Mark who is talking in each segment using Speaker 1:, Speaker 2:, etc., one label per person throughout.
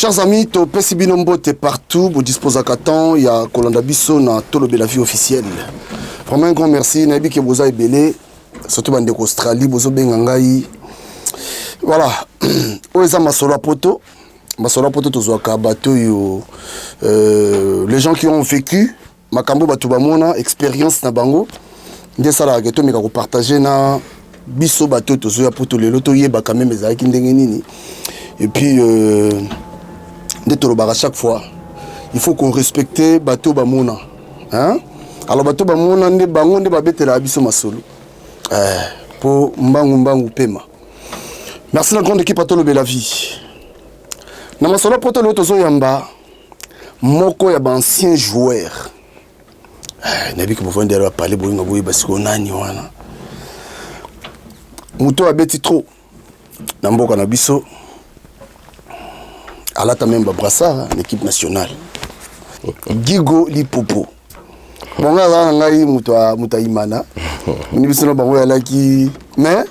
Speaker 1: Chers amis, to pesi binombo te partout, vous disposez à temps, il y a Kolanda Bisso na Tolobe la vie officielle. Vraiment un grand merci, Nabi que vous avez belé, surtout dans l'Australie, vous avez bengangai. Voilà, Oeza Masola Poto, Tozoaka Bato yo, les gens qui ont vécu, Makambo Batubamona, expérience na bango, de ça la gâteau mais qu'on partager na Bisso Bato Tozoya Poto le loto yeba quand même ezaki ndengenini. Et puis à chaque fois, il faut qu'on respecte Bato Bamona. Hein? Alors Bato Bamona ne bango ne babete la Bisso Masolo. Pour Mbangu Pema. Merci la grande équipe à Tolobe la vie. Na Masolo poto le tozo yamba moko ya ancien joueur. Nabi que vous venez de parler bolinga boyi parce qu'on a ni wana. Muto abeti trop. Na mboka na biso. Alata même Brassard, l'équipe nationale. Gigo Lipopo. Bon là ngai muta imana. Ni biso na bango ya laki mais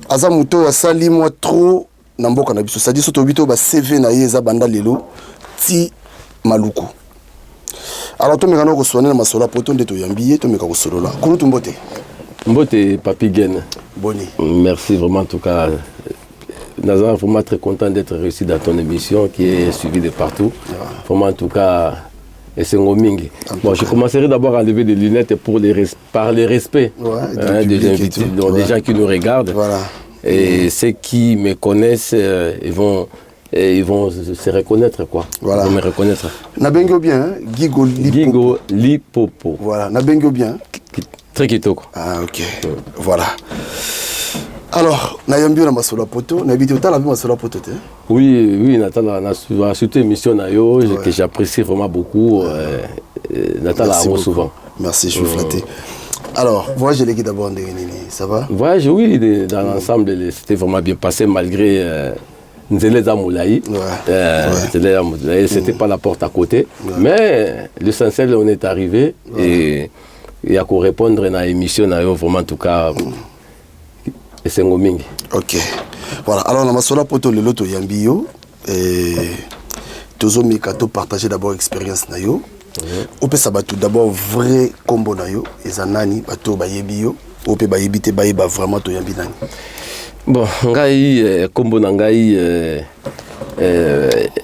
Speaker 1: aza muto asali moi trop na mboka na biso. Ça dit soto bito ba CV na yeza banda lelo ti maluku. Alors to mekano ko soana na masola poto ndeto yambiye to meka ko solola. Kono tumbote.
Speaker 2: Mbote Papi Gen.
Speaker 1: Boni.
Speaker 2: Merci vraiment en tout cas. Nazar, vraiment très content d'être réussi dans ton émission qui est suivie de partout. Vraiment en tout cas, et c'est Ngomingi. Bon, je commencerai d'abord à lever des lunettes pour par le respect des invités, donc des gens qui nous regardent. Voilà. Et ceux qui me connaissent, ils vont se reconnaître quoi. Voilà. Ils vont me reconnaître.
Speaker 1: Nabengo bien, hein? Gigo
Speaker 2: Lipopo.
Speaker 1: Voilà, Nabengo bien.
Speaker 2: Très kitoko.
Speaker 1: Ah ok. Voilà. Alors, Nayambi na masola poto, n'habite autant la vie masola poto.
Speaker 2: Oui, Nathan, surtout émission Nayo, que j'apprécie vraiment beaucoup. Nathan la souvent.
Speaker 1: Merci, je suis flatté. Alors, voyage les d'abord, ça va?
Speaker 2: Voyage, oui, dans l'ensemble, c'était vraiment bien passé malgré Nzele Zamoulaï. C'était pas la porte à côté. Mais l'essentiel, on est arrivé et il y a qu'à répondre à l'émission Nayo, vraiment en tout cas. Et c'est Ngomingi. Ok.
Speaker 1: Voilà. Alors, on a masola poto le loto yambiyo. Et tozo mikato partager d'abord expérience nayo. Ope sabatu d'abord vrai combo nayo. Ezanani bato bayebiyo. Ope bayebite bayeba vraiment to yambi nani.
Speaker 2: Bon, ngai combo nangai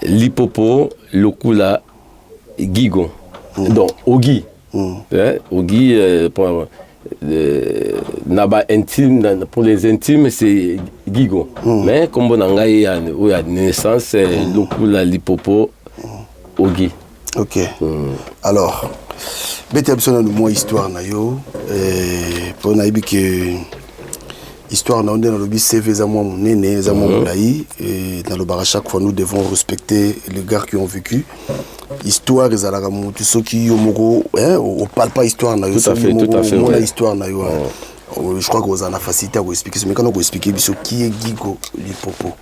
Speaker 2: Lipopo lokula Gigo. Donc Ogi. Ogi Naba intime, pour les intimes c'est Gigo. Mais comme on a eu à naissance, Lokula Lipopo Ogi.
Speaker 1: Ok. Alors, bête absolument le mot histoire nayo. Pour naïbi que histoire na dans le bis CV za moi néné za moi moulaï et dans le bar à chaque fois nous devons respecter les gars qui ont vécu. Histoire et zalaka mutu soki yomoko on parle pas histoire na yo
Speaker 2: tout à fait
Speaker 1: on a histoire na yo je crois que vous en a facilité à vous expliquer mais quand on expliquer biso qui est Gigo Lipopo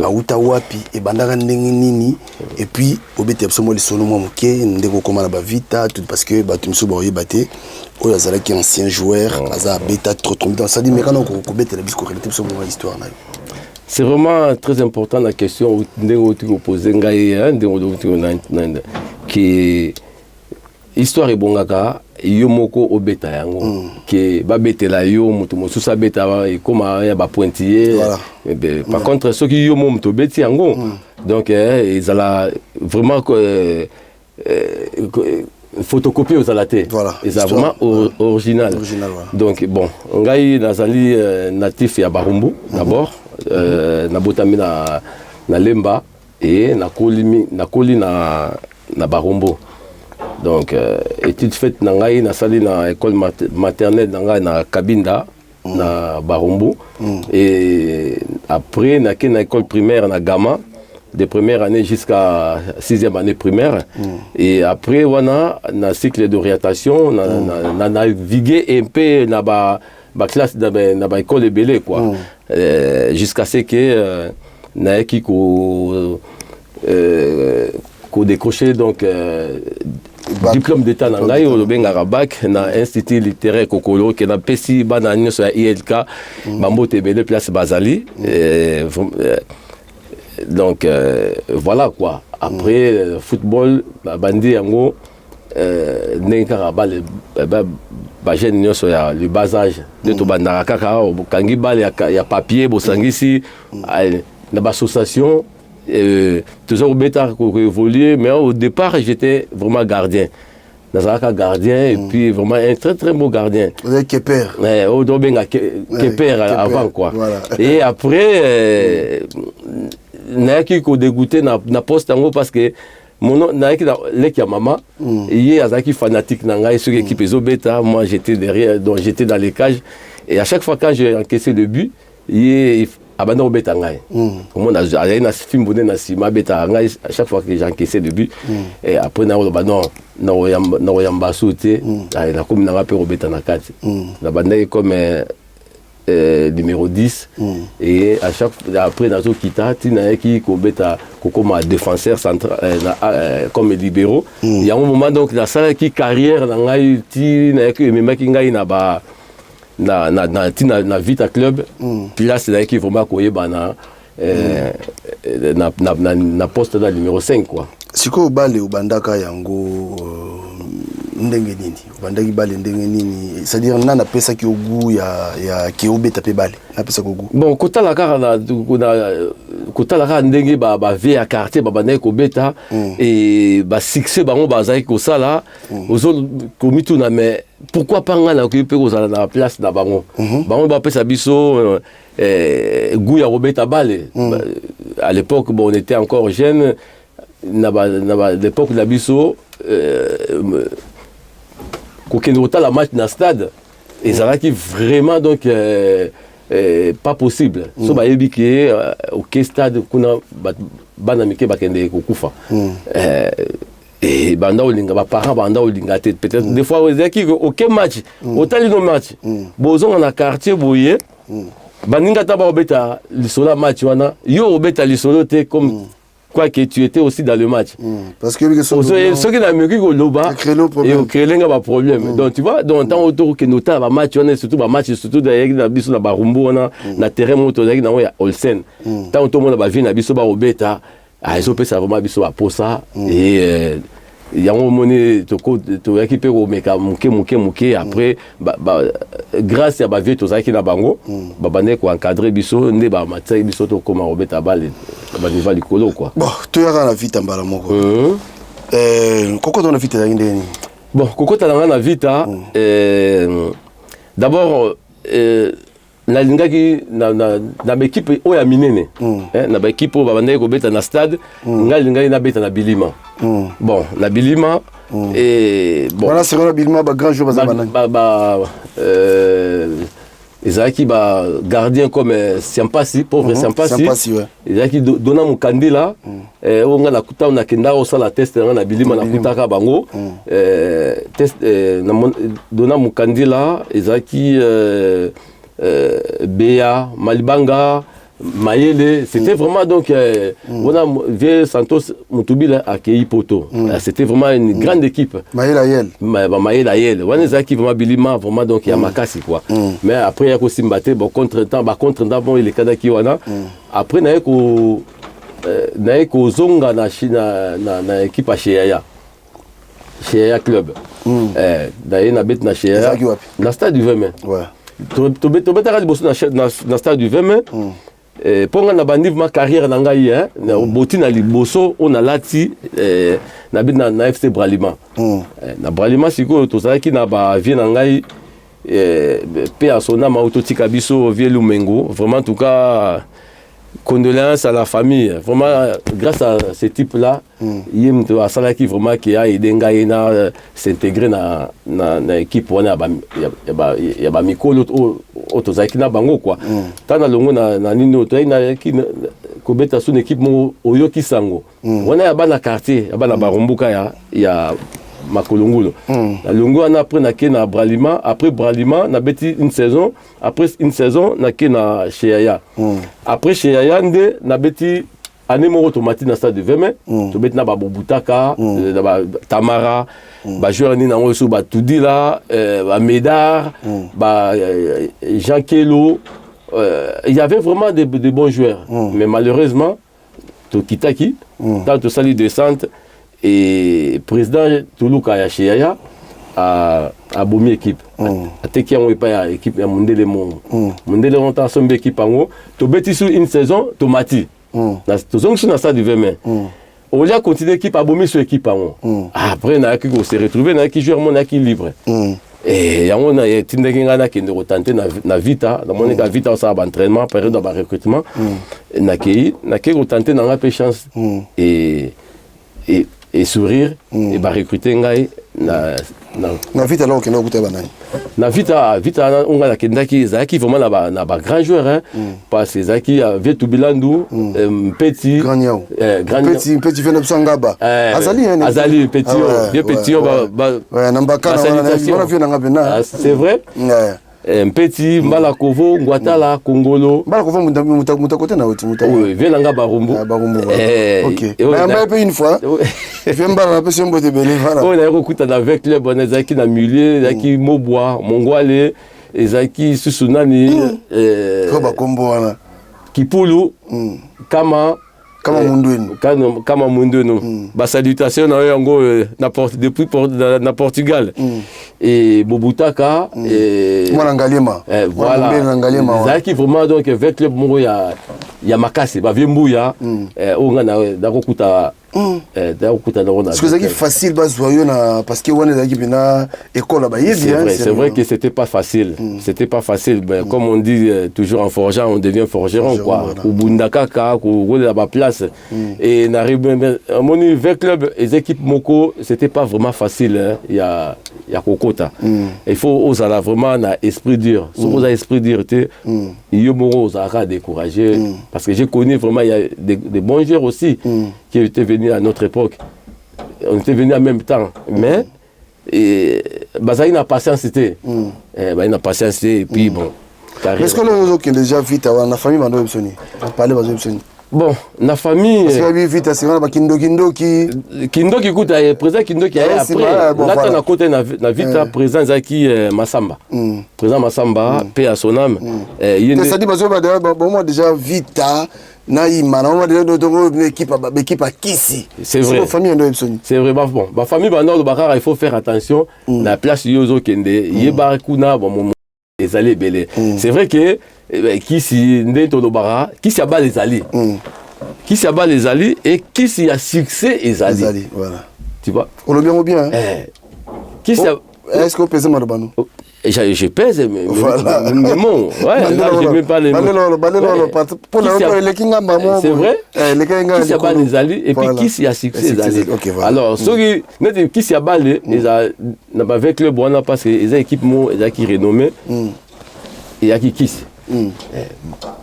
Speaker 1: auta wapi e bandaka ndenge nini et puis obete absolument les sono moi moké ndeko koma na ba vita tout parce que ba tumso ba yebate oyo azala qui ancien joueur aza beta trop dans ça dit mais quand on obete la biso réalité absolument histoire na yo.
Speaker 2: C'est vraiment très important la question que posée qui histoire est bongaka yomoko obeta yango qui babetela yo mutu mosusa beta et comme ya ba pointiller par contre ceux qui yomo mutu beti yango donc ils alla vraiment photocopie aux alatés. Voilà. Ils sont vraiment original. Donc bon, ngai nazali natif ya Barumbu d'abord. Nabotami na Lemba et nakoli na Barumbu. Donc études faites na ngai na sali na école maternelle na ngai na Kabinda na Barumbu et après na école primaire na Gama de première année jusqu'à 6e année primaire et après wana na cycle d'orientation na navigué un peu na ba classe na ba école belé quoi jusqu'à ce que na qui ko décroché donc diplôme d'état na ngai au benga bac na institut littéraire Kokolo que na pesi bana nyoso ya ILK bambote belé place Bazali Donc, voilà quoi. Après, football, bandi yango, jeune nyonso ya le bas âge de to bandaka kaka kangi bal ya papier bosangisi na association toujours bêta évoluer, mais au départ j'étais vraiment gardien. Nazaraka gardien et puis vraiment un très très beau gardien.
Speaker 1: Vous êtes Keper.
Speaker 2: Ouais, au Dobenga Keper avant quoi. Voilà. Et après naki ko dégoûté na poste en haut parce que mon nom naki leki ya mama il azaki fanatique nanga sur l'équipe ezobeta, moi j'étais derrière, donc j'étais dans les cages et à chaque fois quand j'ai encaissé le but il abandonne au beta ngai. Comment on a une film bonne na sima beta ngai à chaque fois que j'ai encaissé le but et après na abandon na oyamba sauter na comme na pe au beta na kati. Na bandai comme numéro 10 et à chaque après nazo kita tina qui kobeta comme défenseur central comme libéraux il y a un moment donc la salle qui carrière na ngai tina qui même qui ngai na ba na Vita Club puis là c'est là qui vraiment koyeba na poste là numéro 5 quoi.
Speaker 1: Siko bale ubandaka yango ndenge nini ubandaki bale ndenge nini, c'est-à-dire nana pesa ki ogu ya ki obeta pe bale na pesa ko gu
Speaker 2: bon kota la kara ndenge ba vie ya quartier ba banaye ko beta et ba succès bango bazaki ko sala ozo komitu na mais pourquoi pas ngana ko pe ko sala na place na bango bango ba pesa biso gu ya obeta bale à l'époque bon on était encore jeune na l'époque de la biso quand la match dans le stade et ça va qui vraiment donc pas possible so ba yebiki au stade kuna bana mike bakende kokufa et banda olinga ba parents banda olinga peut-être des fois aux équipes aucun match autant no match bozonga na quartier boye baninga taba obeta lisolo match wana yo obeta lisolo te comme quoi que tu étais aussi dans le match
Speaker 1: parce que
Speaker 2: ceux qui n'ont mis au loba et au créer un problème donc tu vois dans temps autour que nota ba match on est surtout ba match surtout d'ailleurs na biso na barumbu on na terrain moto d'ailleurs na ya Olsen tant autour monde ba vie na biso ba obeta ils ont fait ça vraiment biso ba posa et il y a un moment to équipe au meka muke après grâce à ba vie to ça qui na bango ba bané ko encadrer biso ne ba matay biso to comme obeta balle ba niveau likolo quoi
Speaker 1: bon to yaka na vita mbala moko koko to na vita ya ndeni
Speaker 2: bon koko ta na vita d'abord na lingaki na équipe o ya minene na équipe o ba bané ko beta na stade ngai na beta na bilima bon la bilima et bon
Speaker 1: voilà c'est la bilima ba grand jour
Speaker 2: ezaki ba gardien comme Siampasi pauvre Siampasi
Speaker 1: ouais
Speaker 2: ezaki dona mukandila onga na kuta na kenda o sala test na bilima na kutaka bango test dona mukandila ezaki Béa Malibanga Mayele, c'était vraiment donc on a vu Santos Moutoubil à Kei Poto. C'était vraiment une grande équipe. Mayele Ayel. On est qui vraiment Bilima vraiment donc il y a Makasi quoi. Mais après il y a aussi Mbaté bon contre-temps bon il est kada qui wana. Après na ko zonga na équipe à Cheya Club. D'ailleurs na bet na Cheya na stade du 20 mai. Ouais. Tu beta na stade du 20 mai. Pour nga na bandiv ma carrière na ngai na boti na liboso on a lati na bit na FC Bralima na Bralima siko to zaki na ba vie na ngai pe asona ma autotika biso vie Lumengo vraiment en tout cas condoléances à la famille vraiment grâce à ce type là yim to asala qui vraiment qui a aidé ngai na s'intégrer na équipe wana ya ba mikolo to zaki na bango quoi tana longo na nino to na ki ko beta son équipe mo oyoki sango wana ya bana quartier ya bana barumbuka ya Makolongulo na longo ana après na ke na Bralima après Bralima na beti une saison après une saison na ke na Cheya après Cheya nde na beti année mo automatique na stade de 20 mai to beti na ba Bobutaka ba Tamara ba joueur ni na ngoso ba Tudila ba Médard ba Jean Kelo il y avait vraiment de bons joueurs mais malheureusement Tokitaki, tant que ça lui descente, et président Toulouka Yachiyaya a bomi équipe. Ateki on pas équipe ya Mondele Mon. Mondele on ta sombe équipe en to beti sur une saison tomati. Na to zong sur na stade de 20 mai. On a continué équipe a bomi sur équipe en. Après na qui se retrouver na qui joueur mon na qui libre. Et on a tindeki ngana qui ne retenter na vita, na mon ka vita ça ba entraînement, période de recrutement. Na qui retenter na peu chance et sourire et ba recruter ngai na
Speaker 1: vita là okenda okuta banani
Speaker 2: na vita on a kendaki zaki vraiment na ba grand joueur hein parce que zaki avait tout bilandu petit
Speaker 1: petit vient de Sangaba
Speaker 2: azali petit bien petit
Speaker 1: ba nambaka na
Speaker 2: c'est vrai petit Mbalakovo Ngwatala Kongolo
Speaker 1: Mbalakovo mutakote na oti muta
Speaker 2: oui venanga Barumbu
Speaker 1: OK mais peu une fois vient Mbala pe sembo te belé voilà
Speaker 2: on a recoute avec le bon ezaki na milieu ezaki Mobwa Mongwale ezaki Susunani
Speaker 1: ko ba kombo wana
Speaker 2: Kipulu Kama Mundwenu ba salutation na yango depuis na Portugal et Bobutaka et
Speaker 1: Mwangalema
Speaker 2: voilà zaki vraiment donc avec club moko ya makasi ba vembuya onga na kokuta
Speaker 1: parce que c'est facile parce que on est dans école
Speaker 2: c'est vrai que c'était pas facile mais comme on dit toujours en forgeant on devient forgeron quoi au bundakaka au la place et n'arrive mon avec club les équipes moko c'était pas vraiment facile il y a kokota il faut oser vraiment na esprit dur si vous avez esprit dur il y a moko osera décourager parce que j'ai connu vraiment il y a des bons joueurs aussi qui étaient venus à notre époque. On était venus en même temps. Mais, ça y a patience, c'était. Il a patience, et puis bon.
Speaker 1: Est-ce que nous avons déjà vu la famille
Speaker 2: bon, la famille.
Speaker 1: Est-ce que vous avez vu la Kindo qui.
Speaker 2: Kindo qui écoute, présent Kindo qui est après. Là, on a côté la vita présent Zaki Massamba. Présent Massamba, paix à son âme.
Speaker 1: Ça dit, moi déjà vita. Équipe à Kissi.
Speaker 2: C'est vrai. C'est vrai. Bon, ma famille, il faut faire attention. La place Yozo Kende, Yebarakuna, les allées belé. C'est vrai que Kissi, Ndetolobara, Kissi a bas les alliés. Kissi a bas les alliés et Kissi a succès les alliés.
Speaker 1: Voilà.
Speaker 2: Tu vois?
Speaker 1: On le bien. Est-ce qu'on pèse Marabanou?
Speaker 2: Je pèse, mais bon, ouais, là, je ne mets pas les mots. C'est vrai? Qui s'y a balé les alliés et puis qui s'y a succès les alliés. Alors, ceux qui s'y a balé, avec le bon, parce que les équipes qui renommées, il y a qui s'y.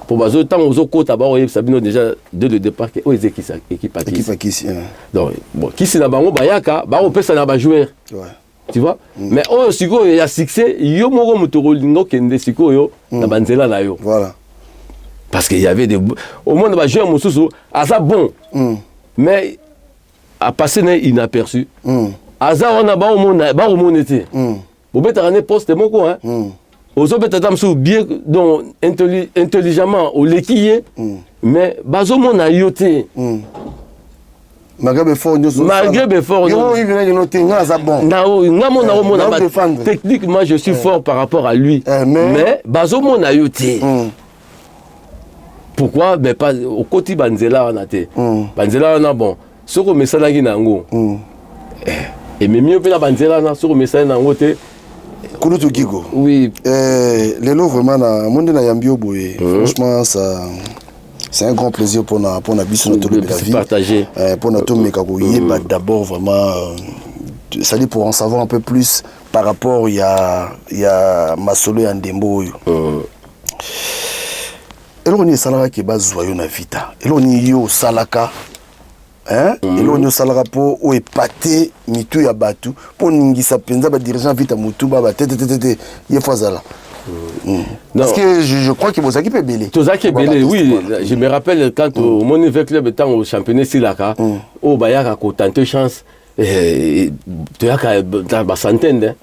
Speaker 2: Pour baser tant aux autres côtés, ils savent déjà dès le départ que les équipes à qui. Donc, qui s'y n'a pas bayaka, on peut s'en avoir joué. Tu vois? Mais oh, si il y a succès, il y a mon moto lingo kende siko yo na banzela na yo.
Speaker 1: Voilà.
Speaker 2: Parce qu'il y avait des au moins ba joueur mususu asa bon. Mais à passer inaperçu. Asa on a ba au monde était. Bo beta rané poste moko hein. Ozo beta tam sou bien donc intelligemment au lekiye. Mais bazo mon a yoté.
Speaker 1: Malgré l'effort,
Speaker 2: techniquement, je suis fort par rapport à lui. Mais Bazo mon a yoté. Pourquoi? Mais pas au côté Banzela on a été. Banzela on a bon. Ce que message là nango. Et même mieux que la Banzela na ce que message nango te.
Speaker 1: Kulutu Gigo.
Speaker 2: Oui.
Speaker 1: Les lots vraiment na monde na yambio boye. Franchement ça. C'est un grand plaisir pour notre vie.
Speaker 2: Partager.
Speaker 1: Pour notre d'abord vraiment, ça dit pour en savoir un peu plus par rapport il y a Masolo et Ndembo. Et là on est salaka qui base joyeux na vita. Et là on est yo salaka. Hein? Et là on est salaka pour ou épater mitu ya batu pour ningisa penza ba dirigeant vita mutu ba tete yefazala. Parce que je crois que vous avez belé.
Speaker 2: Tozaki belé, oui. Je me rappelle quand au mon niveau club étant au championnat Silaka, au Bayaka a tenté chance. Tu as centaines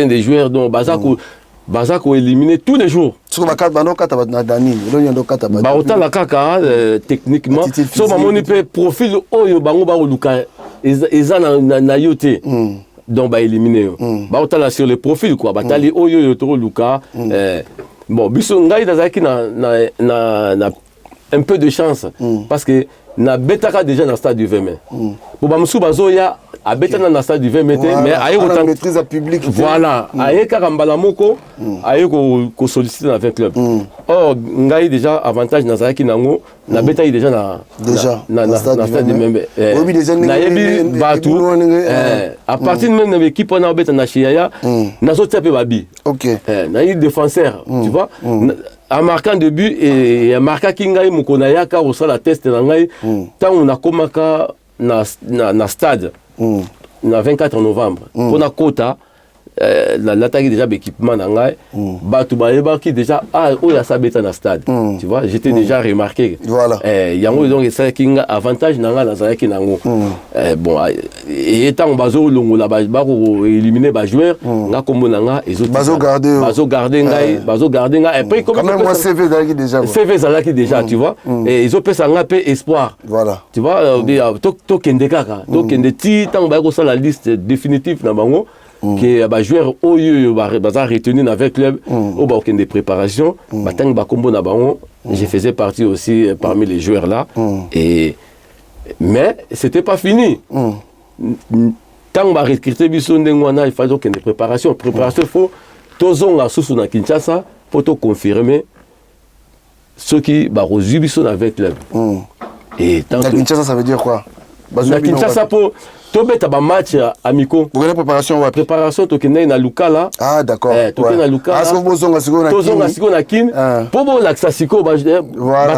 Speaker 2: de joueurs dont Bazako éliminé tous les jours.
Speaker 1: sur la carte na Dani
Speaker 2: ba otala kaka techniquement so mamoni pe profil oyo bango ba luka eza na yote donc ba éliminer ba otala sur le profil quoi batali oyo to luka bon biso ngai dazaki na un peu de chance parce que na betaka déjà dans stade du 20 mai pour ba musu bazoya a betana na stade du 20 mai mais aye autant
Speaker 1: maîtrise public
Speaker 2: voilà aye kaka mbala moko aye ko solliciter avec club oh ngai déjà avantage na zaki nango na betaki déjà na stade du 20 mai na yebi batu à partir même de l'équipe on a betana chiaya na zo taper babi
Speaker 1: OK
Speaker 2: na yi défenseur tu vois en marquant de but et en marquant kingai mukona yaka au la test na ngai tant on a komaka na stade na 24 novembre pour na kota l'attaque déjà d'équipement na ngai batu ba qui déjà oh ya sabeta na stade tu vois j'étais déjà remarqué
Speaker 1: voilà
Speaker 2: yango donc ça kinga avantage na nga na zaki nango bon et tant bazo longola ba éliminer ba joueur nga komona nga
Speaker 1: bazo garder
Speaker 2: ngai et puis
Speaker 1: comme moi CV zalaki déjà
Speaker 2: tu vois et ils ont fait ça nga pe espoir
Speaker 1: voilà
Speaker 2: tu vois to kende kaka to kende ti tant ba ko ça la liste définitive na bango que ba joueur oyo baza retenu avec club au ba aucune de préparation ba tang ba kombo na bango je faisais partie aussi parmi les joueurs là et mais c'était pas fini tant ba recruter biso ndengwana il fallait aucune de préparation faut tozonga susu na Kinshasa pour te confirmer ceux qui ba rezu biso avec club et tant
Speaker 1: na Kinshasa ça veut dire quoi
Speaker 2: na Kinshasa pour tobeta ba match amicaux
Speaker 1: pour la
Speaker 2: préparation tokende na Lukala
Speaker 1: d'accord
Speaker 2: tokende na Lukala
Speaker 1: asko bozonga
Speaker 2: siko na kin po bo laksa siko ba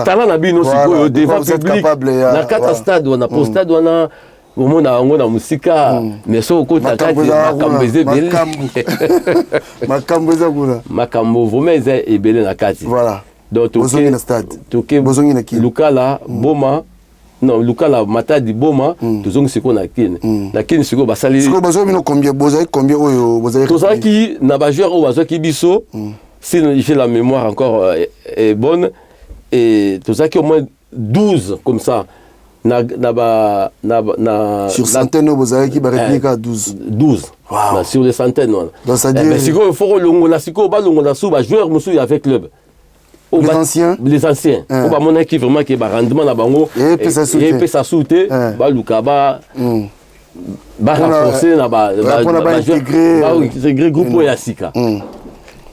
Speaker 2: tala na bino siko devant public na kata stade wana po stade wana omona yango na musika mais so ko takati makambeze bele makambo vraiment ebele na kati
Speaker 1: voilà
Speaker 2: donc
Speaker 1: bozongi na stade bozongi na kin
Speaker 2: Lukala boma non Lukala Matadi Boma tozongi siko na kine siko basali
Speaker 1: siko bazo bino combien oyo bozali
Speaker 2: tozaki na ba joueur o bazaki biso si j'ai la mémoire encore est bonne et tozaki au moins 12 comme ça
Speaker 1: sur centaines bozali ba réplique à 12
Speaker 2: wow. Sur les centaines
Speaker 1: donc ça dit
Speaker 2: siko il faut longola siko ba longola sou ba joueur musu avec club les anciens on va montrer qui vraiment qui ba rendement na bango et peut ça sauter ba luka ba renforcer na ba intégrer groupe ya sika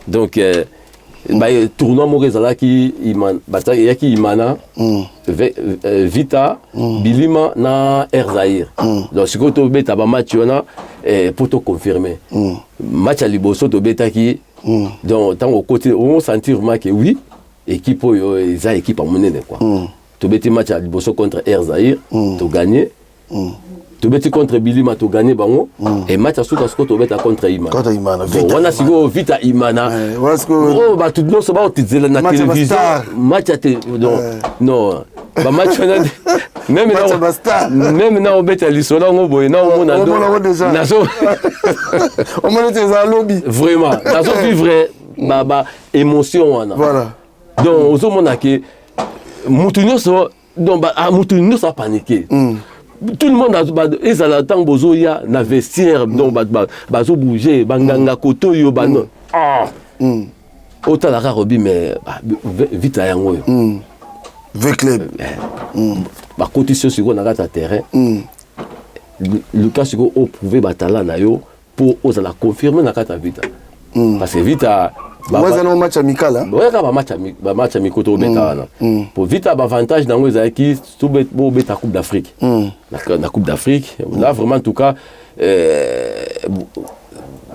Speaker 2: donc ba tournoi morezala qui bataille ya ki imana Vita Bilima na Erzaïr donc si to beta ba match ona pour te confirmer match à liboso to beta qui donc tant au côté on sentir que oui équipe oyo eza équipe monene quoi to beti match à liboso contre Erzaïr to gagner to beti contre Bilima to gagner bango et match à suka to beta contre Imana wana siko Vita Imana oh ba tout non so ba otizela na télévision match à non ba match même na obeta lisolo ngoboy na omona na so
Speaker 1: on mona teza lobby
Speaker 2: vraiment na so vivre ba émotion wana
Speaker 1: voilà
Speaker 2: donc aux hommes que Moutounio donc Moutounio ça paniqué tout le monde a ils à la temps bozoya na vestiaire donc bazo bouger banganga koto yo bano autant la robi mais vite à yango
Speaker 1: avec club
Speaker 2: ba cotisation sur na gata terrain Lucas Sigo au prouver batala na yo pour osa la confirmer na kata vita parce que vita
Speaker 1: moi c'est un match amical hein
Speaker 2: ouais ba match amical to beta wana pour vite avantage dans les équipes to beta coupe d'Afrique la coupe d'Afrique là vraiment en tout cas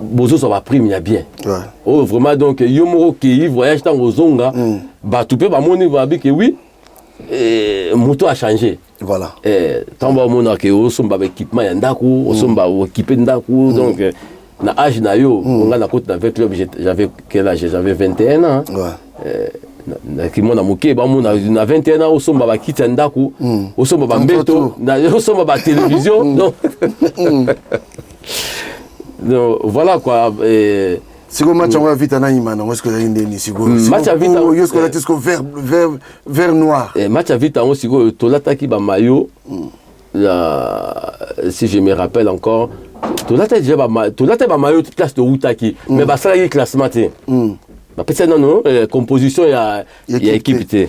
Speaker 2: bozo ça va prime ya bien oh vraiment donc yomoro qui voyage dans ozonga ba tout peut ba moni va que oui moto a changé
Speaker 1: voilà
Speaker 2: tant ba mona que osomba équipement ya ndako osomba équiper ndako donc na âge na yo on a na côté avec club j'avais quel âge j'avais 21 ans na kimona moké ba mona na 21 ans osomba ba kita ndako osomba ba mbeto na osomba ba télévision donc voilà quoi
Speaker 1: Si vous match en vite, est-ce que vous avez une
Speaker 2: match à vite,
Speaker 1: est-ce que vert noir.
Speaker 2: Match à vite, on sigo tolata ki ba maillot. Si je me rappelle encore, tolata déjà ba maillot classe de Outaki, mais ba ça y classement té. Ba peut-être non composition ya équipe té.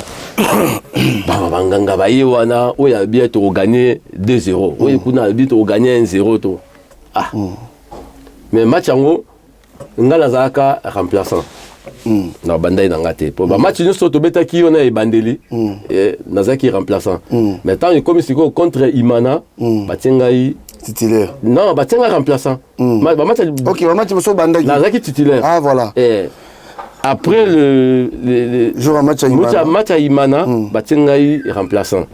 Speaker 2: Ba banganga ba yewana, o ya bien to gagner 2-0. O kuna bien to gagner 1-0 to. Ah. Mais match en ngala zaka remplaçant na bandai na ngate pour ba match nous to beta ki on a bandeli et nazaki remplaçant mais tant comme si contre Imana batengai
Speaker 1: titulaire
Speaker 2: non batenga remplaçant ba match
Speaker 1: OK ba match so bandai
Speaker 2: nazaki titulaire
Speaker 1: ah voilà
Speaker 2: et après le
Speaker 1: jour
Speaker 2: match à Imana batengai remplaçant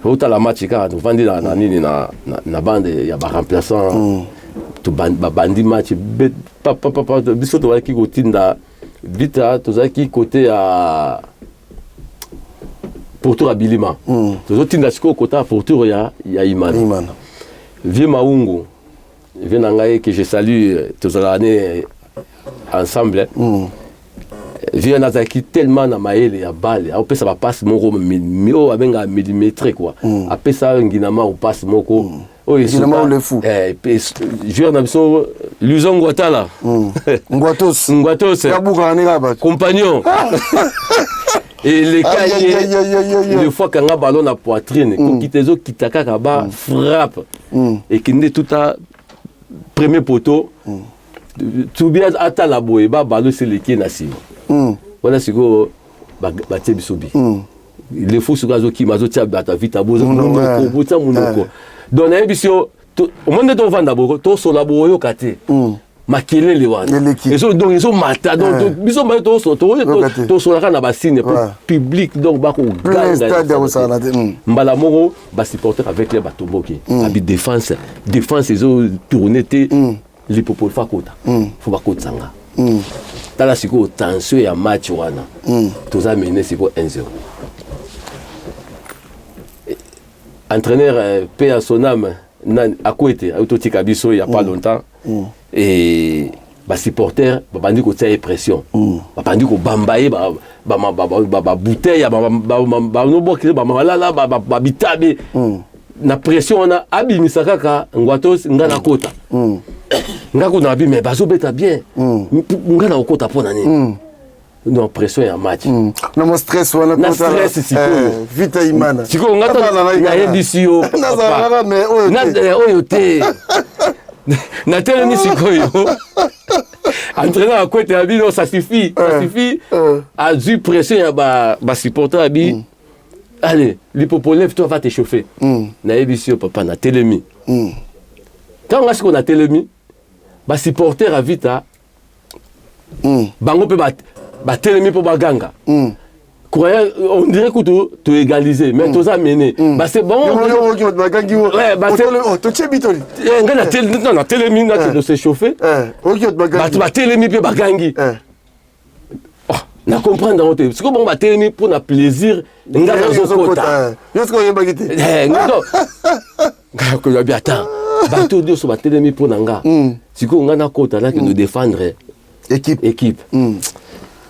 Speaker 2: autant la match ka nous vandi na nini na bande ya ba remplaçant to bandi match papa biso to waki kotinda vita to zaki côté à pourtour à Bilima to tinda siko côté pourtour ya Imana vieux Maungu vieux nangaye que je salue tous les années ensemble vieux nazaki tellement na maele ya balle a pesa ba passe moko mio abenga millimétré quoi a pesa nginama ou passe moko. Oui,
Speaker 1: c'est le fou.
Speaker 2: Joueur d'Abson, Luzon Guatala.
Speaker 1: Nguatos.
Speaker 2: Compagnon. Et les cahiers, une fois qu'on a ballon à poitrine, qu'on quitte les autres, qui t'accabent, frappe. Et qui n'est tout à premier poteau. Tout bien à la boue, ballon c'est les qui nassiment. Voilà ce que Baté Bissobi. Les fous sur gazo qui m'a dit à vite à bozo, monoko. Donc na ebisio au monde de vendre d'abord to so labo yo kate makele le wana ezo donc ezo mata donc biso ba to so la na basine public donc ba ko ganga mbala moko ba supporter avec les batomboki abi défense ezo tourner té les popol fa kota faut ba kota sanga tala siko tension ya match wana to za mener siko 1-0. Entraîneur paix à son âme à côté autotika biso il y a pas longtemps et ba supporter ba bandi ko tia pression ba bandi ko bambaye ba bouteille ba no bokile ba malala ba bitabe na pression on a abimisa kaka ngwatos ngana kota ngako na abi mais bazo beta bien ngana okota pona ni non pression ya match
Speaker 1: non stress wana
Speaker 2: na stress siko
Speaker 1: vita Imana
Speaker 2: siko ngata na yebisio
Speaker 1: na mais
Speaker 2: oyo te na tele ni siko yo entraîneur à côté abi non ça suffit à du pression ya ba supporter abi allez l'hypopolève toi va t'échauffer na yebisio papa na telemi quand on a ce qu'on a telemi ba supporter à vita bango pe ba telemi pour baganga on dirait que tu égaliser mais tu as mené bah c'est bon ouais bah
Speaker 1: tu es bitoli
Speaker 2: non na telemi na de se chauffer bah telemi pe bagangi na comprendre dans parce que bon ba telemi pour na plaisir ngana zokota
Speaker 1: yosko yemba gite
Speaker 2: non ko ya bien attends ba to dio so ba telemi pour nanga siko ngana kota là que nous défendre équipe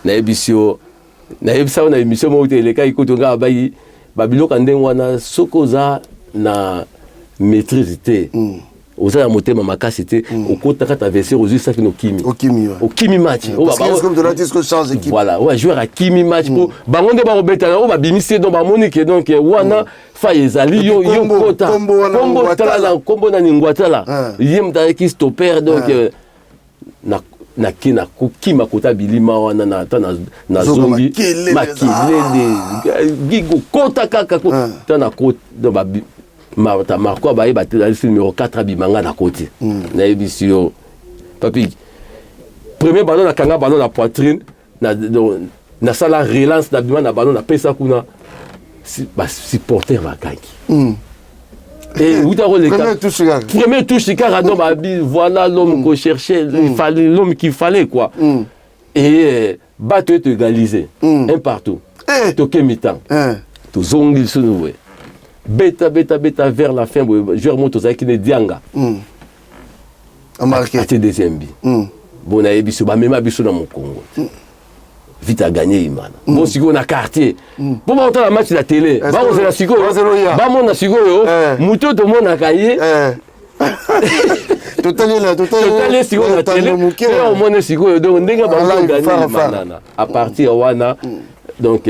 Speaker 2: na ebisio na ebisa na émission mo teleka ikoto nga bayi babiloka ndenge wana sokoza na maîtrise te oza ya motema makasi te okotaka ta verser aux ça no kimi match
Speaker 1: comme de la disque change équipe
Speaker 2: voilà ouais joueur à kimi match pour bangonde ba robeta na ba bimisi donc ba monique donc wana fa ezali yo kota kombo na ngwatala yem ta ki stopper donc na kina kukima kota bilima wana na ta na zombi makilele gigo kota kaka ta na kota do ba ta marko ba ba numéro 4 abimanga na côté na ebisio papi premier ballon na kanga ballon na poitrine na sala relance na bima na ballon na pesa kuna ba supporter ba kangi et premier touche car voilà l'homme qu'on cherchait il fallait l'homme qu'il fallait quoi et battre et égaliser un partout toqué mi-temps to zongi sunoué beta vers la fin joueur moto ça qui ne dianga
Speaker 1: a marqué
Speaker 2: deuxième but bon na yebiso ba mema biso na Congo vite a gagné imana bon siko na quartier bon ba otala match la télé ba on la siko ba mon na siko yo muto to mon na kaye totalé siko na télé on mon siko yo donc ndenga ba gagné imana à partir wana donc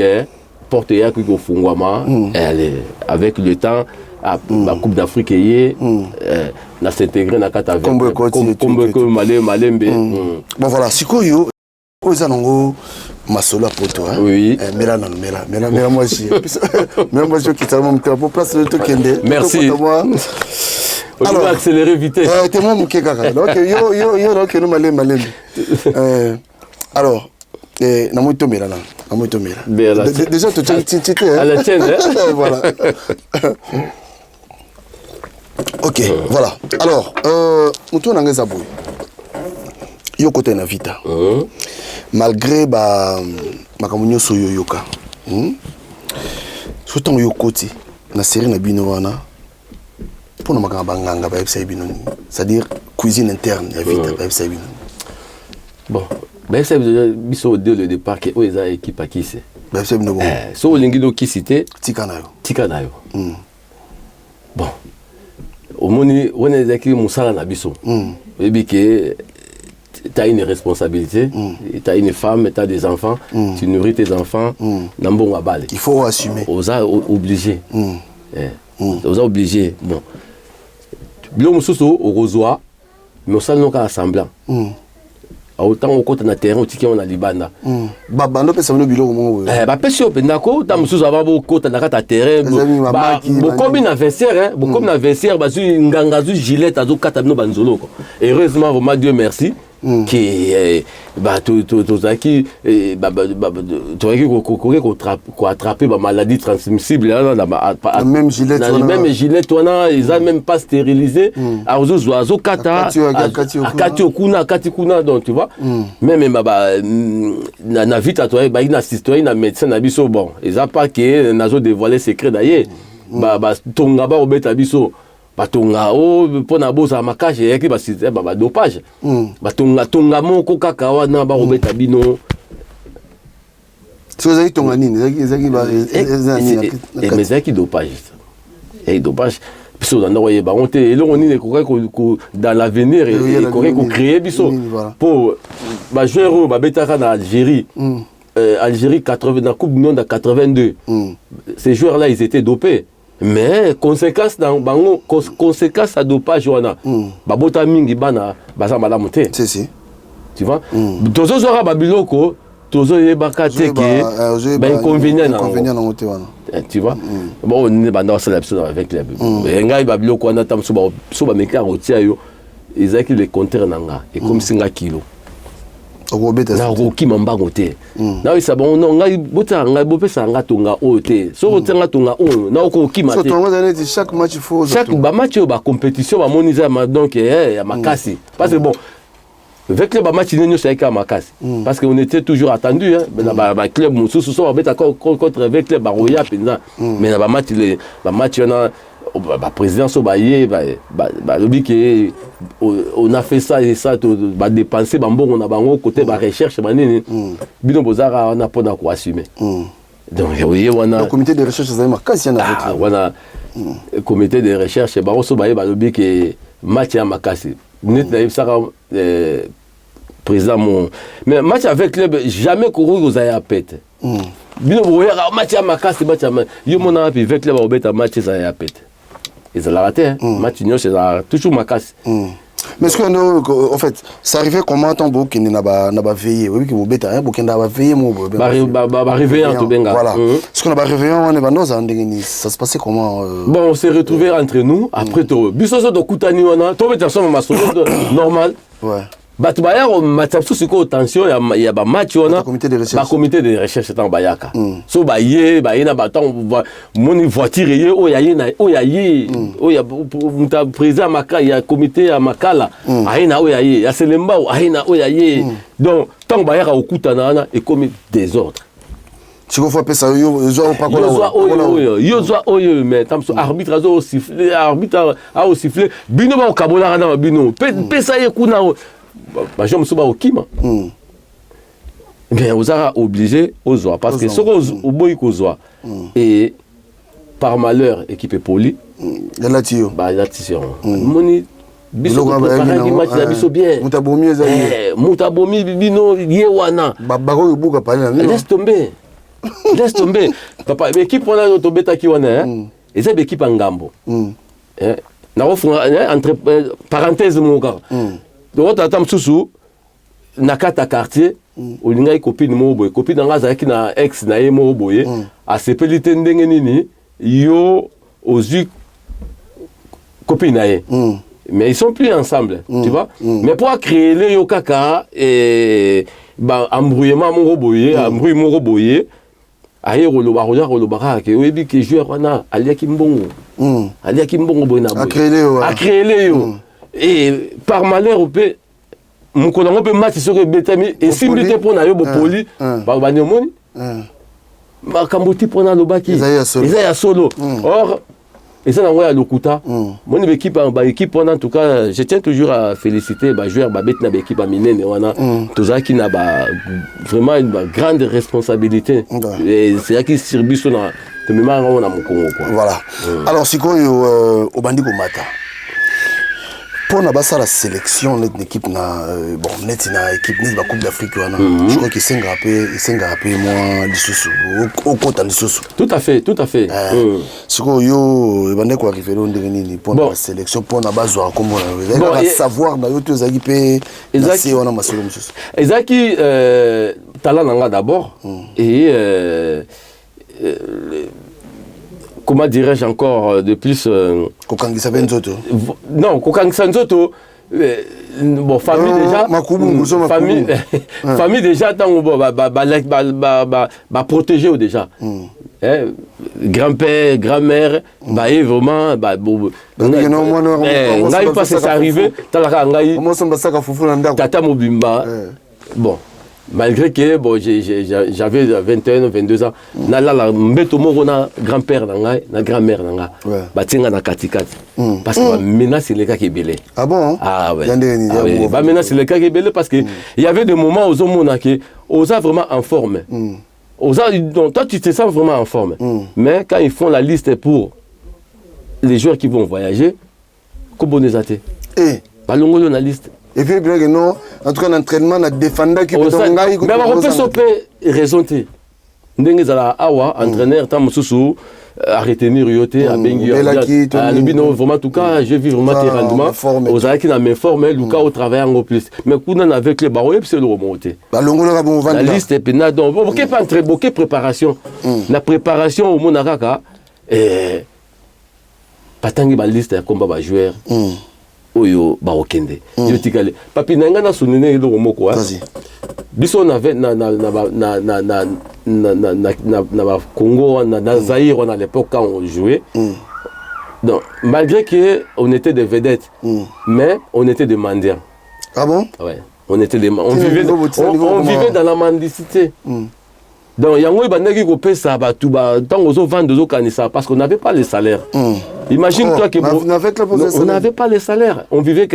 Speaker 2: porte ya ko fungwama elle avec le temps la Coupe d'Afrique na s'intégrer na kata
Speaker 1: comme
Speaker 2: malembe
Speaker 1: bon voilà sikoyo ozanongo masolo poto hein
Speaker 2: oui
Speaker 1: mela moi je quitte mon pour place de kende
Speaker 2: merci on va accélérer vitesse
Speaker 1: t'es moi muke kaka donc yo donc no malembe alors na moto mela déjà tu as
Speaker 2: à la chaîne
Speaker 1: voilà. Ok, voilà. Alors, mutu na ngeza boy. Yo côté na vita. Malgré makamunyo so yoka. Surtout yo côté na série na bino wana. Pour na makamba nganga ba ebisa bino. C'est-à-dire cuisine interne ya vita ba ebisa bino.
Speaker 2: Bon, ben c'est biso dès le départ que oza équipe qui c'est.
Speaker 1: Ba ebisa bino bon.
Speaker 2: So lingido qui cité
Speaker 1: Tika na yo.
Speaker 2: Bon. Au moni on est écrit musala na biso et bien que tu as une responsabilité, tu as une femme, tu as des enfants, tu nourris tes enfants dans bon abale.
Speaker 1: Il faut assumer.
Speaker 2: Osa obligé. Osa obligé. Bon. Bilo mususu au rosoir, mais au salon ka assemblant. Autant au côté na terrain au tiki on a libanda.
Speaker 1: Bando pesa no bilo mo.
Speaker 2: Ba pesi o pendako ta mususu ava bo côté na kata terrain. Ba comme na vestiaire, comme na vestiaire ba su nganga zu gilet azu kata no banzolo ko. Heureusement vraiment Dieu merci qui ba to zaki ba to qui ko attraper ba maladie transmissible na
Speaker 1: même gilet
Speaker 2: toi ils a même pas stérilisé azu zo kata akati kuna donc tu vois même na vite à toi ba ina citoyen na médecin na biso bon ils a pas que nazo dévoiler secret d'ailleurs ba tonga ba obeta biso batonga pona boza makaje yaki ba dopage batonga moko kaka wana ba robeta bino
Speaker 1: so zaki tonga nini zaki ba
Speaker 2: mais zaki dopage et dopage biso dans noyer ba honte et long nini ko dans l'avenir et ko créer biso pour ba joueur ba betaka na Algérie Algérie 80 dans Coupe du Monde en 82 ces joueurs là ils étaient dopés. Mais conséquence dans bango conséquence à dopage wana babota mingi bana baza malamu te
Speaker 1: si
Speaker 2: tu vois tozo zora babiloko tozo yebaka te ke ba inconvénient
Speaker 1: na te wana
Speaker 2: tu vois bon on est banda ça avec les ngai babiloko wana tam so ba meka rotia yo ezaki le compteur nanga et comme singa kilo na okima mbango te na isa bon non ngai bota ngai bopesa nga tonga o te so otenga tonga o na okima te
Speaker 1: so tonga te chaque match il faut
Speaker 2: chaque ba match ba compétition ba moniza donc ya makasi parce que bon avec le match nyo c'est ka makasi parce que on était toujours attendu ba club mususu so ba beta contre avec le baroya penza mais na ba match na ba président so ba lobi que on a fait ça et ça ba dépenser ba mbongo na bango côté ba recherche ba nini bino bozara on a pona ko assumer donc oui on a
Speaker 1: le comité de recherche ça makasi na avec
Speaker 2: on a comité de recherche ba so ba lobi que match ya makasi net na ça président mon mais match avec club jamais couru aux aya pète bino boya match ya makasi match yo mona avec club ba obeta match ça ya pète ils ont raté match union c'est toujours makasi
Speaker 1: mais ce que en fait ça arrivait comment ton beau qui n'a pas veillé oui que vous bêta hein bokenda ba veiller mo
Speaker 2: ba réveiller tout benga
Speaker 1: voilà ce qu'on a pas réveillé on est dans ça se passait comment
Speaker 2: bon on s'est retrouvé entre nous après to bisoso do kutani wana to beta so ma solo normal
Speaker 1: ouais
Speaker 2: batu bayako matapsu siko tension ya ba match wana ba comité de recherche tan bayaka so baye na baton moni voiture ye oya muta président maka ya comité ya makala aina oyaye ya selemba aina oyaye donc tant bayaka okutana na et comme désordre
Speaker 1: tu faut faire ça yo pas
Speaker 2: oyo mais tamso arbitre azo siffler arbitre a siffler bino ba kabola na bino pesa ye kuna bajo mosusu baokima mais ozala obligé ozwa parce que soki oboyi kozwa et par malheur équipe epoli
Speaker 1: elati yo
Speaker 2: moni biso préparaki match na biso bien moto abomi bino ye wana
Speaker 1: bakoyobuka pali na
Speaker 2: laisse tomber papa équipe wana tobetaki wana eza baéquipe ya ngambo nakofunga entre parenthèse moko kaka okotata mosusu na kati ya quartier olingaki copine moko boye copine nanga azalaki na ex na ye moko boye asepeli te ndenge nini yo ozwi copine na ye mais ils sont plus ensemble tu vois mais pour créer le yo kaka embrouillement moko boye embrouille moko boye aye koloba kaka ke oyebi ke joueur wana aliaki mbongo boye na boye acréer le yo et par malheur mpe mokolo yango mpe match soki ebetami esimbi te mpo na yo bopoli bani omoni makambo ti mpo na alobaki eza ya solo or eza nango ya lokuta moni baéquipe wana en tout cas je tiens toujours à féliciter bajoueur babeti na baéquipe ya minene wana tozalaki na vraiment une grande responsabilité ezalaki sur biso na tomemaka yango na mokongo quoi
Speaker 1: voilà alors sikoyo obandi komata pour na basa la sélection net équipe na bon net na équipe net ba coupe d'Afrique wana je crois que senga peu moi lisusu au kota lisusu
Speaker 2: tout à fait
Speaker 1: siko yo bande ko arriver ndenge nini pour la sélection pour na bazwa comme on va savoir na yo to zaki pe c'est wana masolo mususu
Speaker 2: ezaki talent nanga d'abord et comment dirais-je encore de plus
Speaker 1: kokangisa benzoto
Speaker 2: non kokangisa nzoto bon famille déjà famille déjà tango ba protéger déjà grand-père grand-mère et vraiment ngai pas c'est arrivé talaka ngai tata mobimba bon malgré que bon, j'avais 21 22 ans nalala mbeto moko na grand-père na grand-mère nanga batinga na katikati parce que menace les cas ebele
Speaker 1: ah bon
Speaker 2: ah ouais ba menace les cas ebele parce que il y avait des moments aux hommes que osa vraiment en forme donc toi tu te sens vraiment en forme mais quand ils font la liste pour les joueurs qui vont voyager kobonezate balongo yo na liste
Speaker 1: et puis non en tout cas l'entraînement na défendre qui peut
Speaker 2: ngai mais on peut stopper raison te ndenge zala awa entraîneur ta mususu à retenir yoté à bengi le bino vraiment en tout cas je vis vraiment tes rendements aux qui na me forme luka au travail en plus mais kuna avec les baroye c'est le remonter la liste est pena donc OK pas très beaucoup préparation la préparation au monaraka et patangi ba liste ya combat ba joueur oyo baokende yo tikale papi nanga na sunene eloko moko biso na Congo na Zaïre à l'époque quand on jouait donc malgré que on était des vedettes mais on était des mendiants
Speaker 1: ah bon
Speaker 2: ouais on vivait dans la mendicité donc yango ibandaki kopesa batu ba tango zo vendre zo kanisa parce qu'on n'avait pas les salaires imagine-toi que on n'avait pas les salaires on vivait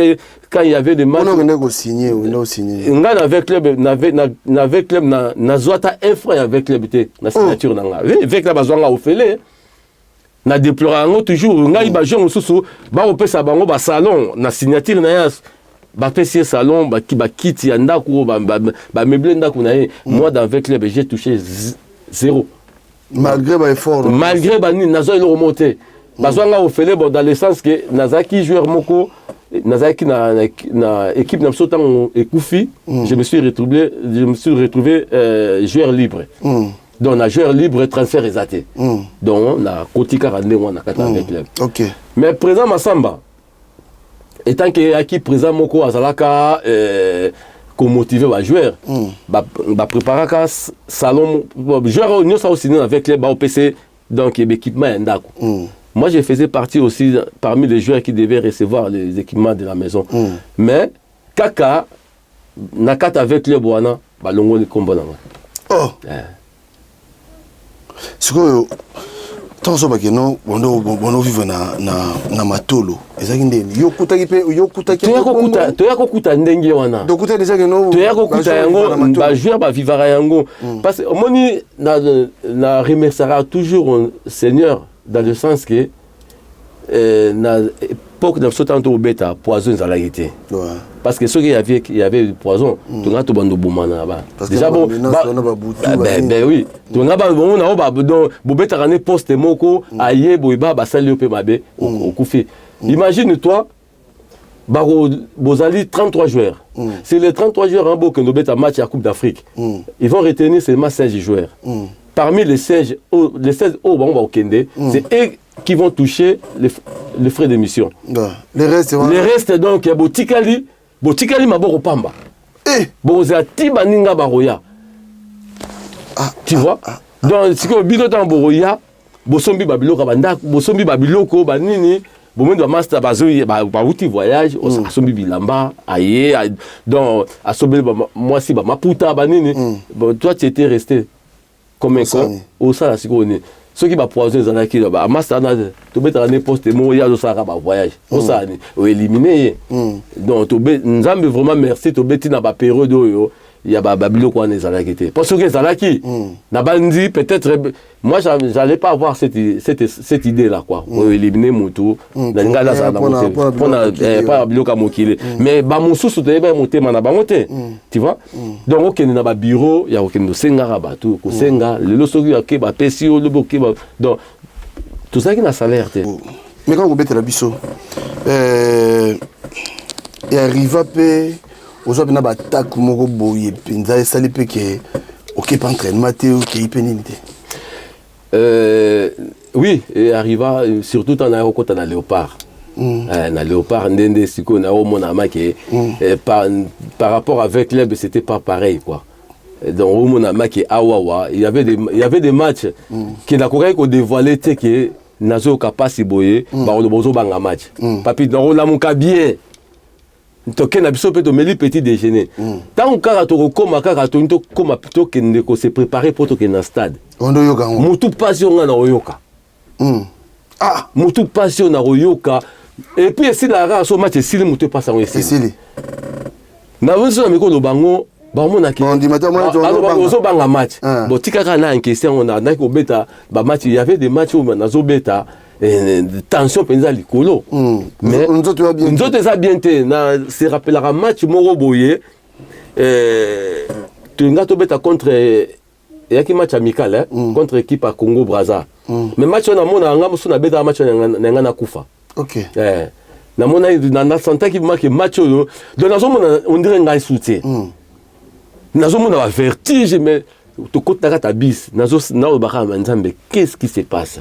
Speaker 2: quand il y avait des matchs
Speaker 1: on a signé
Speaker 2: nga avec club n'avait club na zwata effrayant avec club té na signature nanga avec la bazwanga ofele na déplorer ngo toujours nga ibajo mususu ba opesa bango ba salon na signature na yas ba pesier salon ba kiti ya ndako ba meubler ndako na ye moi dans avec club j'ai touché zéro
Speaker 1: malgré ba effort
Speaker 2: malgré ba ni nazo le remonter bazwanga ofele bon dans le sens que nazaki joueur moko nazaki na équipe na sotango ekufi je me suis retrouvé joueur libre donc na joueur libre transfert exaté donc na kotika rande moi na kata avec club
Speaker 1: OK
Speaker 2: mais présent Masamba étant que aki présent moko azalaka ko motiver ba joueur ba préparer ka salon joueur nous ça aussi avec les ba OPC donc équipement ndako moi je faisais partie aussi parmi les joueurs qui devaient recevoir les équipements de la maison mais kaka nakata avec les boana balongo ni kombo nanga
Speaker 1: sikoyo tant so bakeno bono vivre na matolo ezaki ndeni yokutaki pe yokutaki
Speaker 2: to yakokuta ndenge wana
Speaker 1: dokuta déjà que no
Speaker 2: to yakokuta yango ba joueur ba vivara yango parce que moni na remerciera toujours Seigneur dans le sens que na époque de ce temps au bêta poison à la été parce que ceux qui il y avait du poison tout n'a tout bando boumana ba déjà bon ben oui tout n'a pas bon na ba donc bobeta rané poste moko aye boiba ba sali pe mabe au koufi imagine toi bozali 33 joueurs c'est les 33 joueurs en beau que nous bêta match à Coupe d'Afrique ils vont retenir seulement 16 joueurs parmi les 16 au bon au Kende c'est eux qui vont toucher les frais d'émission.
Speaker 1: Les
Speaker 2: restes donc ya botikali maboko pamba. Bozati baninga baroya. Tu vois? Donc si ko bino tan boroya, bosombi babiloko banda, bosombi babiloko banini, bomendo master bazoyi ba uti voyage, osombi bilamba, aye donc asobeli moi si ba maputa banini. Bon toi tu étais resté comme un con au sala sikoni. Ceux qui va poison les années qui va master to mettre en poste mo ya zo sara ba voyage o ça ni o éliminer donc to nzambe vraiment merci to beti na ba période yo ya ba biloko wana ezala kité parce que ezala ki na bandi peut-être moi j'allais pas avoir cette idée là quoi o éliminer moto na ngala ça na pas biloko mokile mais ba mususu te ba motema na ba moté tu vois donc ok na ba bureau ya ok no senga ba tout ko senga le losoki ya ke ba pesi o lobo ke ba donc tout ça qui na salaire te
Speaker 1: mais quand vous bête la biso et arrive à paix aujourd'hui na ba attaque moko boye penza esali pe ke ok pas entraînement te ok ipenini
Speaker 2: oui et arriva surtout en aéroport na Léopard na Léopard ndende siko na o mona make par rapport avec l'Eb c'était pas pareil quoi donc au mona make awawa il y avait des matchs qui n'a qu'à ko dévoiler te que nazo kapasi boye ba lo bozo banga match papi dans la mon bien toke na biso pe to meli petit déjeuner tant kaka to koma kaka to nto koma plutôt que ne ko se préparer pour to ke na stade
Speaker 1: ondo yoka
Speaker 2: mutu passion na oyoka mutu passion na oyoka et puis si la race au match si le mutu passe en ici na vonso na mikolo bango ba mona ke
Speaker 1: on dit maintenant
Speaker 2: ozo banga match bon tikaka na en question on a na ko beta ba match il y avait des matchs où na zo beta tension penza likolo mais nzoto eza bien te na se rappellera match moko boye tu nga to beta contre yaki match amical contre équipe à Congo Brazza mais match on a mona nga musu na beta match na nga na kufa
Speaker 1: OK
Speaker 2: na mona na santa ki match donc nazo mona on dirait nga soutien nazo mona va vertige mais to kota ta bis nazo na obaka manzambe qu'est-ce qui se passe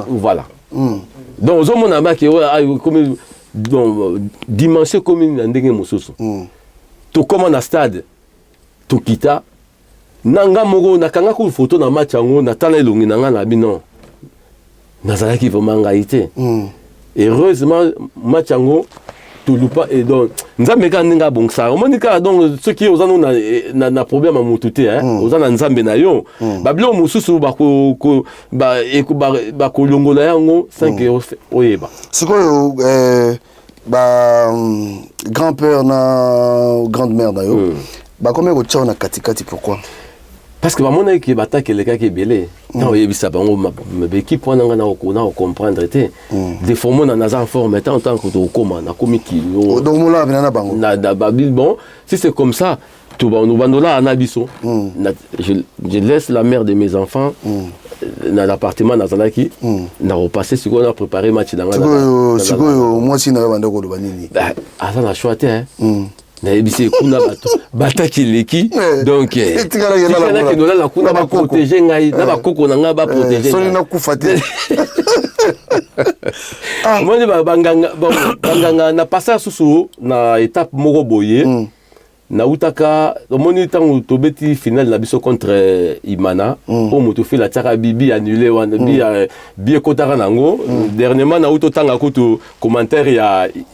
Speaker 2: voilà donc zo mona ba ke comme donc dimension commune na ndenge mosusu to comment na stade to kita nanga moko nakanga ko photo na match yango na tala elongi nanga na bino nazalaki vraiment ngaité heureusement match yango tulupa et donc nzambe ka ndinga bongsa omonika donc ceux qui ozano na problème amututé ozana nzambe na yo babilo mususu ba kolongola yango 5 € oyeba
Speaker 1: sikoyo grand-père na grande-mère na yo ba combien ko tchao na katikati pourquoi
Speaker 2: parce que bamona ki batake le kaka belé na oyebisa bango mabeki pona nga na comprendre te des fois na naza en forme tant que to koma na komiki
Speaker 1: donc mola na bango
Speaker 2: na babil bon si c'est comme ça tout nous bandola na biso je laisse la mère de mes enfants dans l'appartement na zalaki na repasser ce qu'on a préparé match dans
Speaker 1: sikoyo moi si na banda ko lo banini
Speaker 2: asa na choite na ebisi kuna bataki leki donc
Speaker 1: tikala ke
Speaker 2: nola la kuna ba protéger ngai na ba koko na nga ba protéger
Speaker 1: soni na kufa te
Speaker 2: moi ba banganga na passa susu na étape moko boye na utaka moni tango tobeti final na biso contre Imana o moto fait la tara bibi annulé wana bi kotaka nango dernièrement na uto tanga kutu commentaire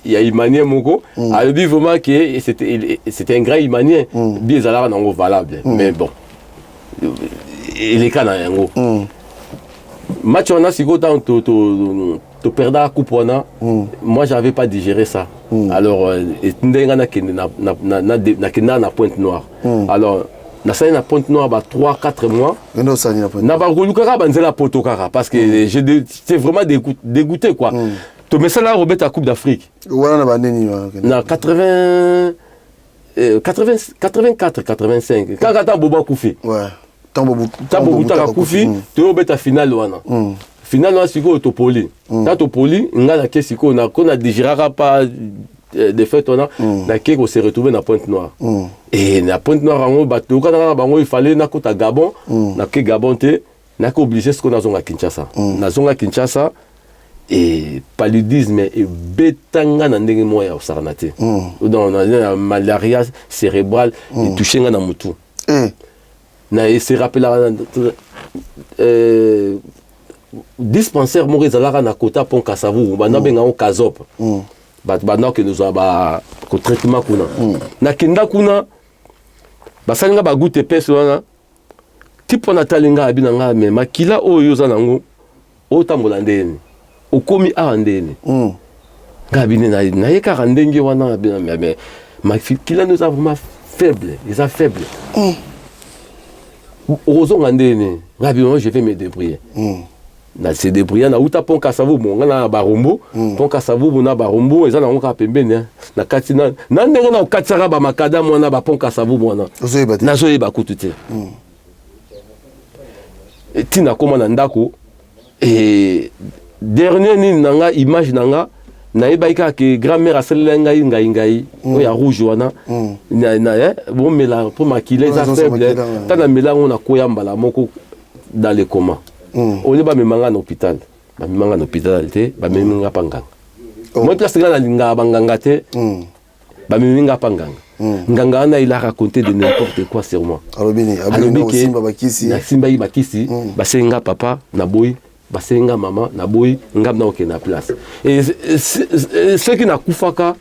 Speaker 2: ya Imanien moko a dit vraiment que c'était un grand Imanien bi ezala nango valable mais bon eleka na yango match wana sikoyo ntango toperdaka coupe wana moi j'avais pas digéré ça alors ndenge nga nakendaka na Pointe Noire alors nasali na Pointe Noire 3-4 mois na bakolukaka banzela poto kaka parce que j'étais vraiment dégoûté quoi tomesala robeta coupe d'Afrique na 84-85 kaka ta boba kufi tabobutaka kufi toyobeta finale wana finale wana sikoyo topoli ta topoli nga nake sikoyo nakona digéraka pas de fait wana nake ko se retrouver na Pointe Noire et na Pointe Noire yango batoyoka na bango il fallait nakota Gabon nake Gabon te nake obligé sikoyo nazonga Kinshasa et paludisme ebetanga na ndenge moya ya osakana te donc na malaria cérébrale etouche nga na mutu na ese rappelaka dispensaire moko ezalaka na kota pont Kasavu banda bengango Kazop bato banda kozwa kotraitement kuna nakenda kuna basalinga bagute pese wana ti mpo natali nga abi na nga me makila oyo oza nango otambola ndeni okomi awa ndeni nga abi nayekaka ndenge wana mais makila no eza vraiment faible eza faible ozonga ndeni nga abi je vais me débrouiller na se débrouiller na uta pont Kasavu monga na barombo pont Kasavu na barombo eza nango ka pembeni na kati na ndenge na okatsaka ba makada mwana ba pont Kasavu mwana nazoyeba kutu te tina koma na ndako et dernier nini nanga image nanga nayebaki kaka ke grand-mère asalela ngai oyo ya rouge wana bomela mpo makila eza faible ta na mela yango nakoya mbala moko dans le coma olie bamemanga na hôpital te bameminga pa nganga moi place nga nalingaka banganga te bameminga pa nganga wana il a raconté de n'importe quoi sur moi alobi ke nasimbaki bakisi basenga papa na boyi basenga mama na boyi ngam na okena place et ce qui nakufaka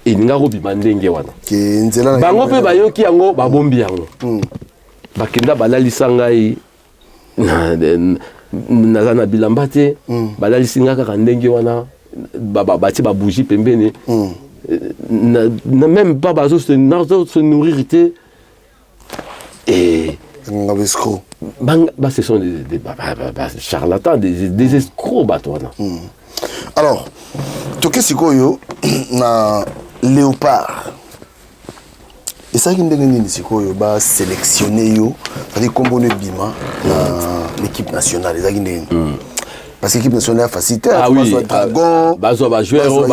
Speaker 2: elinga kobima ndenge wana bango mpe bayoki yango babombi yango bakenda balalisa ngai naza na bilamba te balalisi nga kaka ndenge wana batie babougie pembeni même pas bazo se nourrir te et ce sont des charlatans, des escrocs batouana.
Speaker 1: Alors, toke sikoyo na Léopard. Et ça qui ndenge sikoyo ba sélectionner yo, c'est-à-dire combo bima na l'équipe nationale, ça qui ndenge. Parce que l'équipe nationale a facilité, Dragon,
Speaker 2: joueur,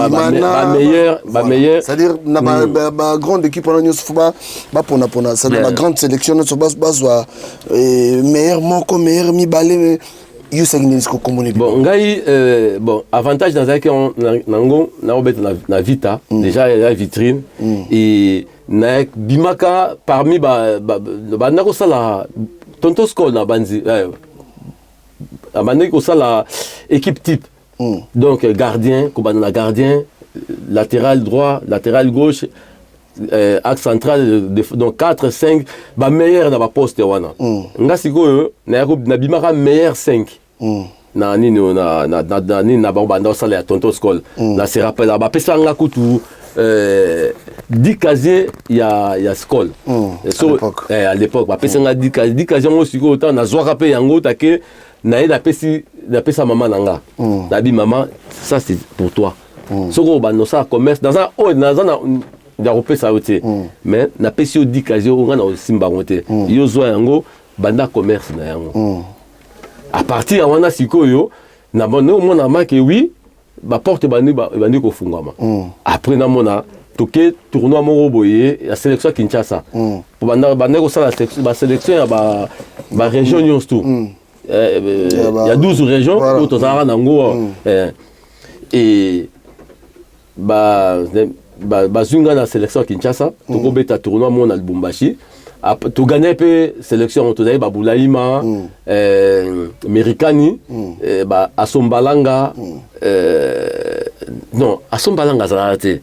Speaker 2: meilleur.
Speaker 1: C'est-à-dire, la grande équipe, c'est-à-dire la grande sélection, meilleur moko, meilleur mi balé,
Speaker 2: bon, bon, avantage dans la Vita, déjà la vitrine, et Bimaka, parmi la Tonto Skol, la Banzi. Amane ko la équipe type donc gardien latéral droit latéral gauche axe central donc 4 5 ba meilleur na ba poste wana nga sikoyo na bimaka meilleur 5 na nini na ba banda sala ya Tonto Skol na se rappelle ba pesa nga kutu 10 casiers ya Skol à l'époque ba pesa nga 10 casiers mo sikoyo autant na zwa rappel yango take na pesa maman nanga nabi maman ça c'est pour toi soko ba no ça commerce dans un na repesa ote mais na pesi odi kazi o nga na simba ngote yo zo yango banda commerce na yango à partir ya wana sikoyo na bono mona make oui ba porte bandi ko fungama après na mona toke tournoi moko boye ya sélection Kinshasa pour banda ko sala ba sélection ya ba région nyonso tout il y a 12 régions où tu as et zunga na sélection Kinshasa tu as tournoi mon à Lubumbashi tu gagnes peu sélection tu as Babulaima Merikani Asombalanga non Asombalanga ça a été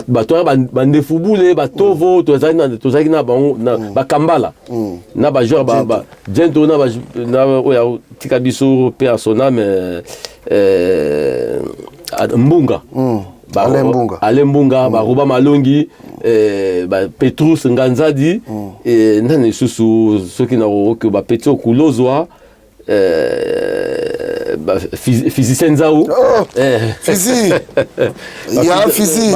Speaker 2: bato bandefubule batovo tozalaki na bakambala na bajoueur jento na oyo tika biso pe asona mais mbunga ale mbunga baroba malongi petrus nganzadi nani susu soki na oke bapeti okulozwa physicien nzao
Speaker 1: fizi ya fizi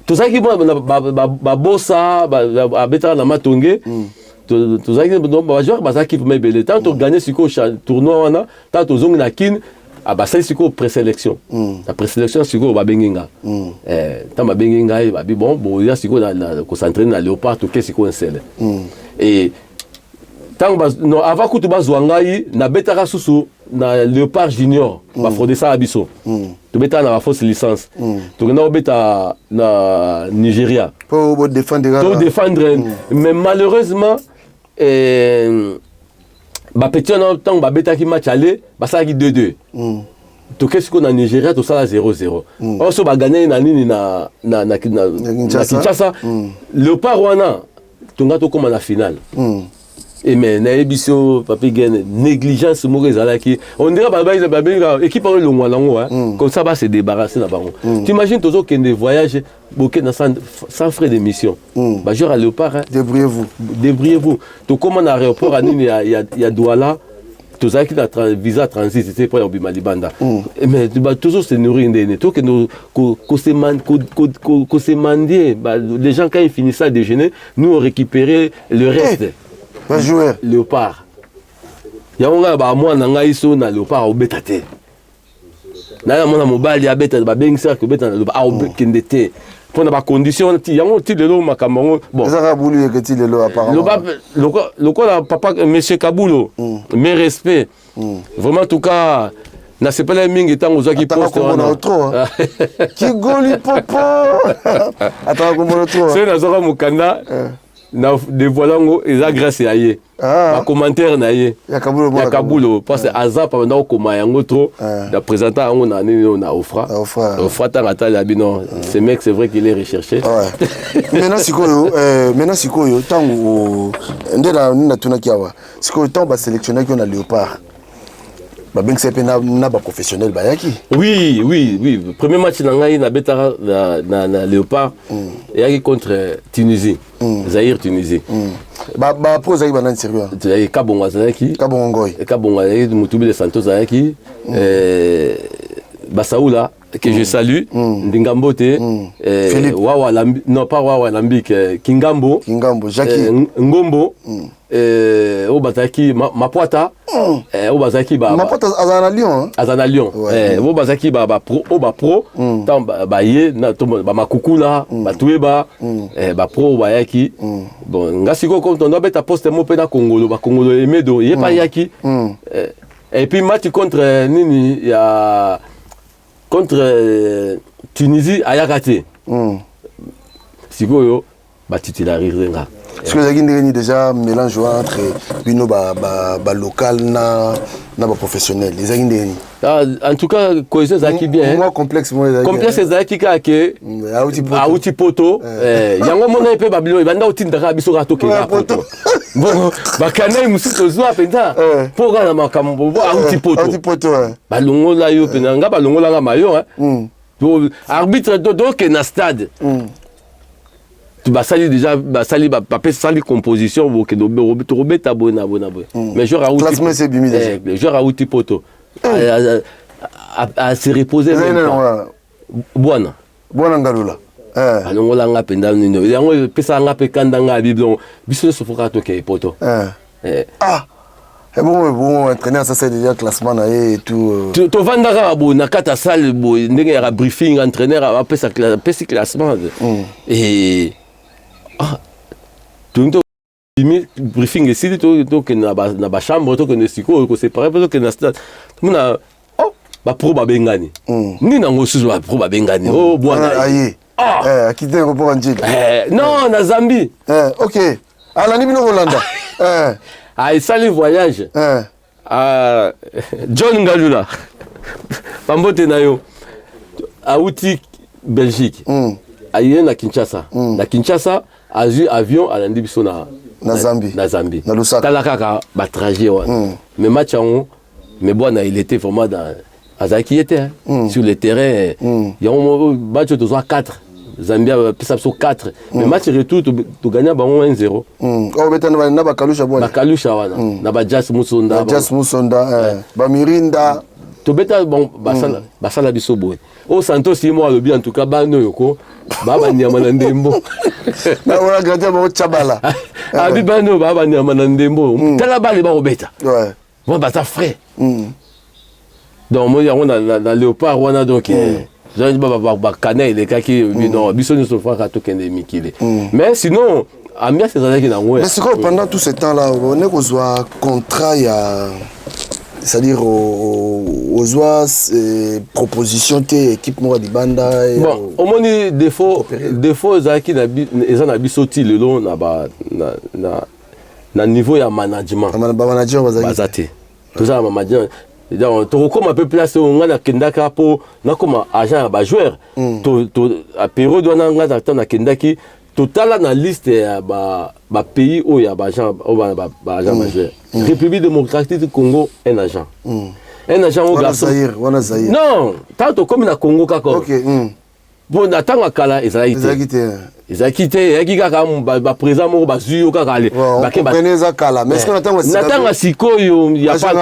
Speaker 2: tozalaki babosa abetaka na matonge tozalaki bajoueur bazalaki vraimen ebele tant toganye sikoyo tournoi wana tant tozongi na kine basali sikoyo présélection na présélection sikoyo babengi nga tant babengi ngai babi bon boya sikoyo kocentraine na léopard toke sikoyo nsele et non, avant que tu bazwa ngai na betaka susu na léopard junior bafrodesa biso to beta na fausse licence to na beta na Nigeria
Speaker 1: pour
Speaker 2: défendre mais malheureusement ba petit na tant ba beta ki match aller ba ça ki 2-2 to qu'est-ce qu'on a Nigeria to ça la 0-0 on so ba gagner na nini na Kinshasa léopard wana to nga to comme na finale et mais na ebiso papi gagne négligence moko ezalaki on dirait baba équipe en longwa lango comme ça va se débarrasser na bango t'imagines tozo kende voyage boké na sans frais d'émission ba joueur à léopard débrouillez-vous to comment na aéroport anini ya Douala tozaki na visa transit c'était pour obima libanda mais toujours se nourrir ndene to que ko se mandie les gens quand ils finissent à déjeuner nous on récupérait le reste
Speaker 1: joueur
Speaker 2: léopard yango ba mwana ngai so na léopard obeta te na mwana mobali abeta ba bengisa ko beta na léopard obekende te pona ba condition ti yango ti lelo makambo bon
Speaker 1: ça boulu que ti lelo apparemment
Speaker 2: le papa monsieur Kabulo mes respects vraiment en tout cas na sepela mingi tango zaki poste
Speaker 1: wana ki goli popo ataka ko mono trop
Speaker 2: c'est na zora mukanda na dévoilango eza grâce ya ye ba commentaire na ye ya Kabulo parce que azapa na koma yango trop da présenter yango na nini na ofra tanga tala bino ce mec c'est vrai qu'il est recherché
Speaker 1: maintenant sikoyo tango ndela nina tunaki awa sikoyo tango ba sélectionner ki na léopard ba ben c'est na ba professionnel ba yaki
Speaker 2: oui premier match na ngai na betara na léopard yaki contre Tunisie Zaïre Tunisie
Speaker 1: ba pose yaki banan sérieux
Speaker 2: Zaïre Kabongo Zaki
Speaker 1: Kabongo
Speaker 2: yaki Mutubi de Santos Zaki Basaoula que je salue Ndingambote Wawa Lambi non pas Wawa Lambi Kingambo
Speaker 1: Jackie
Speaker 2: Ngombo Obazaki Mapwata Obazaki
Speaker 1: Mapwata
Speaker 2: Azana Lyon Obazaki pro tant ye na ba makukula ba tueba ba pro ba yaki bon ngasiko comme on doit beta poste mo pe na Congolo ba Congolo emedo ye pa yaki et puis match contre nini ya contre Tunisie ayakate sikoyo ba titulariser nga
Speaker 1: parce que vous déjà mélange entre bino ba local na ba professionnel les
Speaker 2: en tout cas cohésion zaki bien
Speaker 1: moi complexe
Speaker 2: zaki ka ke auti poto yango mona pe babilo banda otindaka biso ka tokela poto bon bakana musuto zwa penda po kana makambo auti poto balongola yo pena nga balongola nga mayo arbitre do ke na stade tu basali déjà basali papé sali composition boke do robeta bona mais je raouti
Speaker 1: classement c'est bimi déjà
Speaker 2: je raouti poto à se reposer bwana
Speaker 1: ngalula
Speaker 2: alongola nga penda nino yango pesa nga pe kanda nga biblon biso so foka to ke poto
Speaker 1: bon entraîneur ça c'est déjà classement et tout
Speaker 2: to vandaka bo na kata salle bo ndenge ya briefing entraîneur a pesa classement et tout briefing ici to que na ba chambre to que ne siko ko séparer parce que na stade muna ba pro ba bengani ni na ngosuzo ba pro ba bengani bwana
Speaker 1: akite ko pour Angel
Speaker 2: non na Zambie
Speaker 1: OK ala ni bino Hollanda
Speaker 2: il sali voyage John Ngalula pambote na yo auti Belgique. Aïe na Kinshasa. Na Kinshasa, azui avion à l'Andibiso na
Speaker 1: Zambie.
Speaker 2: Na Zambie.
Speaker 1: Na Lusaka.
Speaker 2: Talakaka, ba trajet. Mais match en mais bon, il était vraiment dans. Azaki était sur le terrain. Il y a un match de 4. Zambia pisa sur 4. Mais match retour, tu gagnes 1-0.
Speaker 1: Oh, mais na Bakalusha Bwana.
Speaker 2: Bakalusha wana. Na ba Jas Musonda.
Speaker 1: Jas Musonda. Ba Mirinda.
Speaker 2: To beta bon basala biso boy. O Santos Simo alobi en tout cas ba no yoko. Baba nyama na ndembo.
Speaker 1: Na wala gardien ba Chabala.
Speaker 2: Abi bano baba nyama na ndembo. Tala ba le ba obeta. Ouais. Bon ba ta frère. Donc moi on a la léopard wana donc j'ai ba canel les cas qui non biso nous souffrant ka to kende mikile. Mais sinon Amia c'est ça qui na ouais.
Speaker 1: Mais c'est quoi pendant tout ce temps là on est qu'on soit contrat il y a c'est-à-dire aux propositions tes équipe moi di banda
Speaker 2: bon au moins défaut zaki na eza na bisoti le long na niveau ya management
Speaker 1: manager
Speaker 2: bazate tout ça manager donc tu comme un peu place on a kendaka po na comme agent ba joueur to a période on a attend na kendaki total na liste ba pays où il y a agent ba agent majeur. République démocratique du Congo un agent au garçon non tant comme na Congo kako OK bon attends kala ezaki te kaka ba présent mo ba zuyo kaka ale
Speaker 1: ba keneza kala mais est-ce que
Speaker 2: natanga sikoyo ya pas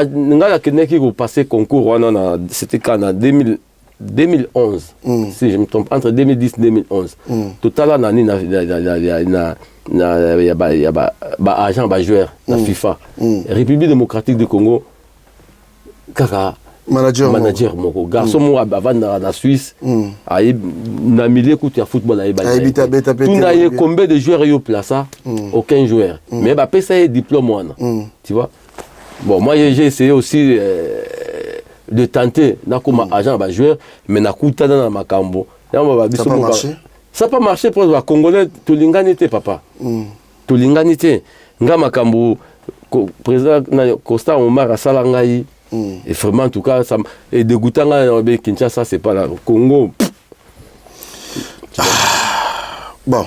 Speaker 2: ngala keneki ko passer concours wana c'était quand en 2011 si je me trompe entre 2010 et 2011 total na ba agent ba joueur na FIFA République démocratique du Congo kaka manager moko garçon mo avanda na Suisse ayi na milieu coup de football ayi tout na y combien de joueurs yo plaça aucun joueur mais ba pesa diplôme wana tu vois bon moi j'ai essayé aussi de tenter na comme agent ba joueur mais na kuta na makambo ça pas marché pour les Congolais to lingani te papa to lingani te nga makambo président Costa Omar asala ngai et vraiment en tout cas ça est dégoûtant à Kinshasa c'est pas là Congo
Speaker 1: bon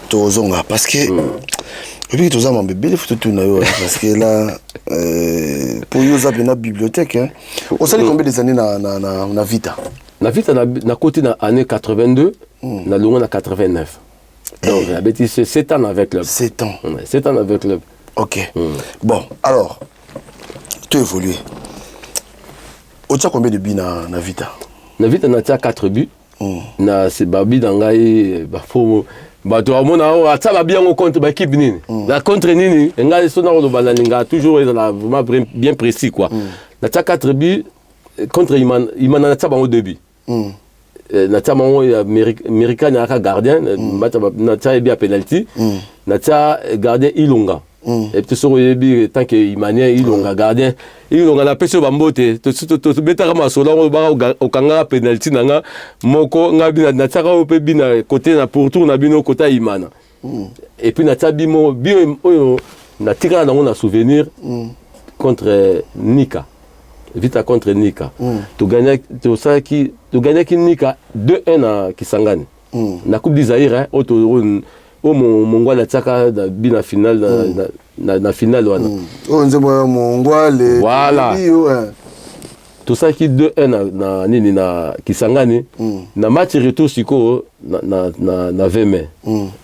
Speaker 1: tozonga parce que et puis tout ça mon bébé faut tout parce que là pour yo ça na bibliothèque hein on sait combien des années na vita
Speaker 2: na côté na année 82 na longue na 89 donc la bêtise c'est 7 ans avec club
Speaker 1: 7 ans
Speaker 2: 7 ans avec club
Speaker 1: OK bon alors tu évolué tu as combien de buts na vita
Speaker 2: na 4 buts na c'est babi dangai ba fo ba to amona o atala bien au contre ba équipe nini la contre nini ngai sona ko balaninga toujours vraiment bien précis quoi na 4 buts contre Iman na taba au début na taba au américain na gardien na taba bien penalty na taba gardien Ilonga et puis sur le tant que Imanien Ilonga gardien Ilonga na peso bambote to betaka masola o kanga penalty nanga moko ngabi na tsaka o pe bina côté na pourtour na bino côté Imana et puis na tsabi mo bio na tika na on a souvenir contre Nika vite contre Nika to gagner to ça qui to gagner qui Nika 2-1 na Kisangani na coupe du Zaïre au Mongwa tsaka na bina finale na finale wana
Speaker 1: nzembo Mongwa le
Speaker 2: voilà tout ça qui 2-1 na nini na Kisangani na match retour siko na 20 mai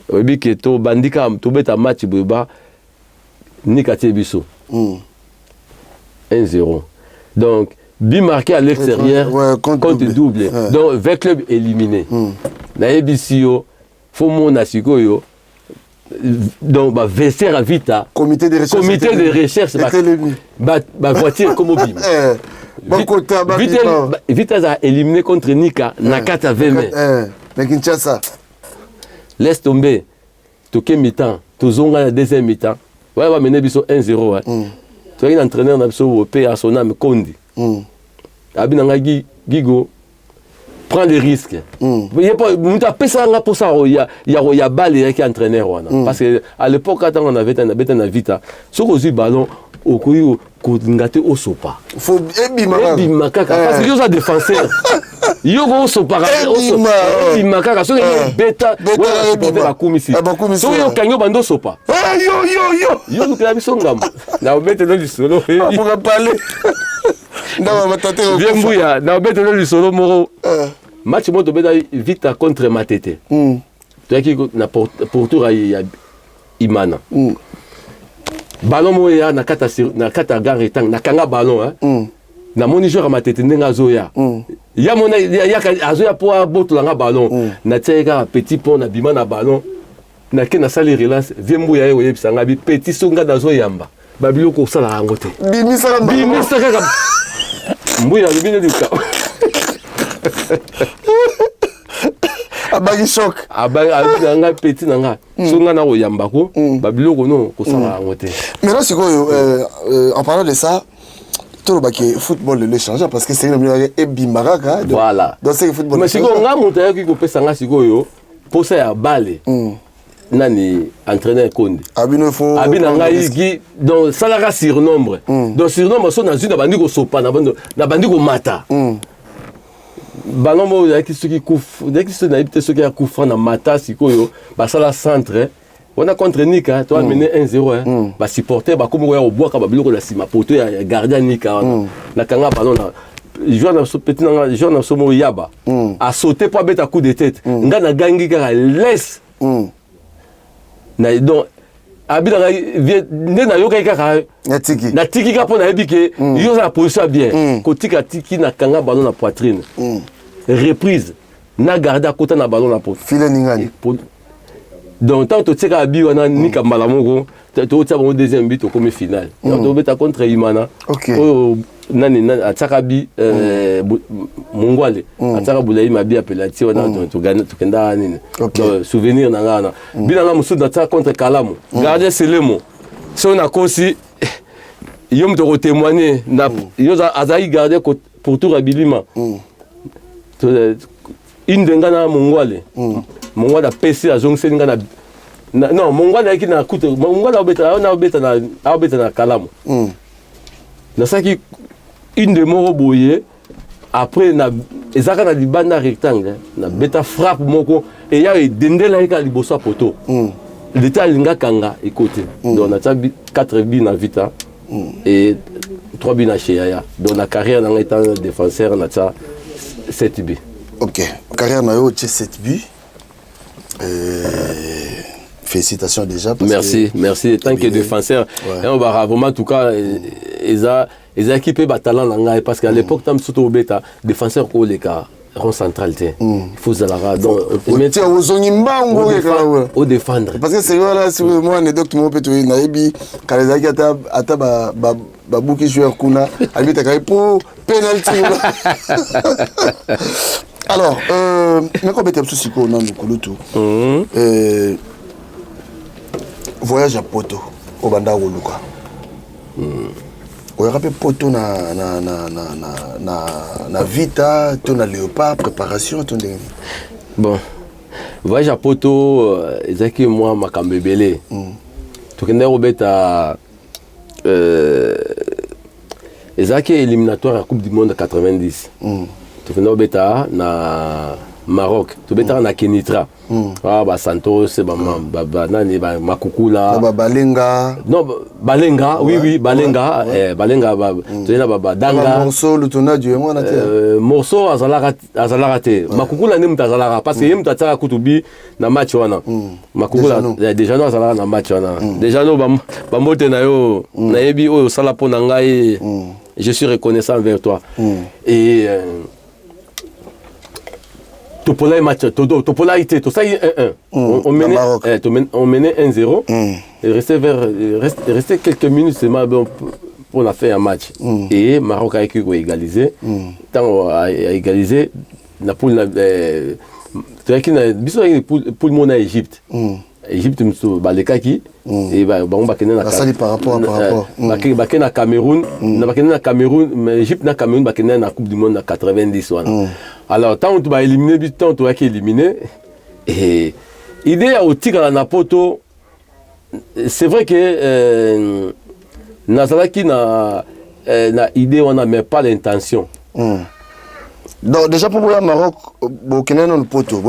Speaker 2: obi ke to bandika to beta match boba Nika Tiebiso 1-0 donc but marqué à l'extérieur contre double donc 20 clubs éliminés na EBCO faut mon asiko donc ba verser à vita
Speaker 1: comité de
Speaker 2: recherche ba voiture comme bim vita a éliminé contre Nika na 4-20 mai
Speaker 1: mais Kinshasa
Speaker 2: laisse tomber toke mi-temps tozonga na deuxième mi-temps ouais va mener biso 1-0 tu as un entraîneur na biso au pays à son âme Kondi abinanga Gigo prend des risques. Il y a pas pour ça il y a balle qui entraîneur parce que à l'époque quand on avait un vita sur aussi ballon au coup ngate au sopa.
Speaker 1: Faut ebima
Speaker 2: kaka parce que yo ça défenseur. Yo go sopa ebima kaka so beta ouais supporter la commission. So yo kanyo bando sopa. Yo nous clavi son ngam. Na obete no lisolo.
Speaker 1: Pour parler. Non, ma tante.
Speaker 2: Bien bouya, na obete no lisolo moro. Match moto beta vite contre Matete. Tu as qui na pourtour ya Imana. Ballon moya na kata gare tang na kanga ballon na moni joueur Matete ndenga zoya. Ya mona ya azoya pour boto nga ballon na tseka petit pont na bima na ballon na ke na sali relance vembu ya yebisa ngabi petit songa na zoyamba babilo ko sala ngote bimisa ka mbuya bibine dika
Speaker 1: abagi choc
Speaker 2: abanga petit nanga songa na oyamba ko babilo ko no ko sala ngote.
Speaker 1: Mais là c'est quoi en parlant de ça tout le football le change parce que c'est le mieux et bimaraka
Speaker 2: voilà
Speaker 1: donc c'est le football
Speaker 2: mais c'est quoi nga monta ki ko pesa nga sikoyo pour ça ya balle nani entraîneur Konde
Speaker 1: abino fo
Speaker 2: abina ngai gi donc salaka surnombre donc surnombre so na zina bandi ko sopa na bandi ko mata ballon mo ya ki soki kuf dès que c'est na ibite soki ya kufa na mata sikoyo ba sala centre on a contre Nika toi mené 1-0 ba supporter ba comme au bois ka ba biloko la sima poto ya gardien Nika na kanga ballon na joueur na petit na joueur na somo yaba a sauté pour mettre un coup de tête nga na gangi ka laisse na donc abina na yoka ka na tiki ka pona ebike yo na position bien kotika tiki na kanga ballon na poitrine reprise na garder à côté na ballon na pote
Speaker 1: filet ningani
Speaker 2: donc tant que tu sais abi wana Nika malamoko tu as bon deuxième but au comme finale on beta contre Imana nani atakabi mongwale ataka bulayi mabi apelati wana to kenda nini souvenir na ngana bila nga musu ataka contre Kalamu gardien Selemo so na kosi yom to témoigner na yo azai garder pour tout Abilima indenga na mongwale mongwala PC azongse nga na non mongwala ki na kuto mongwala obeta na Kalamu na saki une de moro boye après na ezaka na libanda rectangle na beta frappe moko et ya dendela ka liboso poto l'état linga kanga écoute donc na 4 buts na vita et 3 buts na Cheya donc la carrière dans étant défenseur na 7 buts.
Speaker 1: OK, carrière na yo 7 buts. Félicitations déjà parce
Speaker 2: merci tant que défenseur et on va vraiment en tout cas ils a équipé talent nanga parce qu'à l'époque tam surtout beta défenseur ko les cas rond centralité il faut zalara donc au défendre
Speaker 1: parce que c'est là si moi anecdote mo peto na ebi kalezaki ata ba buki joueur kuna albita kai pour penalty alors mais comme était souci ko na mukulutu voyage à Poto au banda Luka. On rappelle Poto na Vita, ton na Léopard, préparation, ton
Speaker 2: bon. Voyage à Poto, ezaki moi makambebele. Tu connais Robeta ezaki éliminatoire à Coupe du monde 90. Tu connais Robeta na Maroc, tu beta na Kenitra. Ba Santos, ba nani ba Makukula.
Speaker 1: Ba Balenga.
Speaker 2: Non, Balenga, oui, Balenga, Balenga tu na ba Danga.
Speaker 1: Morceau le tournage du moi na
Speaker 2: morceau azalaraté. Makukula ne mutazalaka parce que yemta tsaka kutubi na match wana. Makukula déjà no azalaka na match wana. Déjà no ba mote na yo na yebi o sala pona ngai. Je suis reconnaissant envers toi. Et Topola match, Topola était, tout ça 1-1. On menait 1-0. Et restait quelques minutes seulement pour la faire un match. Et Maroc a égalisé. Tant a égalisé, la poule pour le monde à Égypte. Égypte musu balekaki et bango bakende na
Speaker 1: ça par rapport
Speaker 2: bakende na Cameroun na bakende na Cameroun mais Égypte na Cameroun bakende na Coupe du monde na 90 wana. Alors tant tu vas éliminer but tant tu vas éliminer et idée à otika na poto c'est vrai que nazalaki na idée wana mais pas l'intention.
Speaker 1: Donc déjà pour le Maroc bokende na poto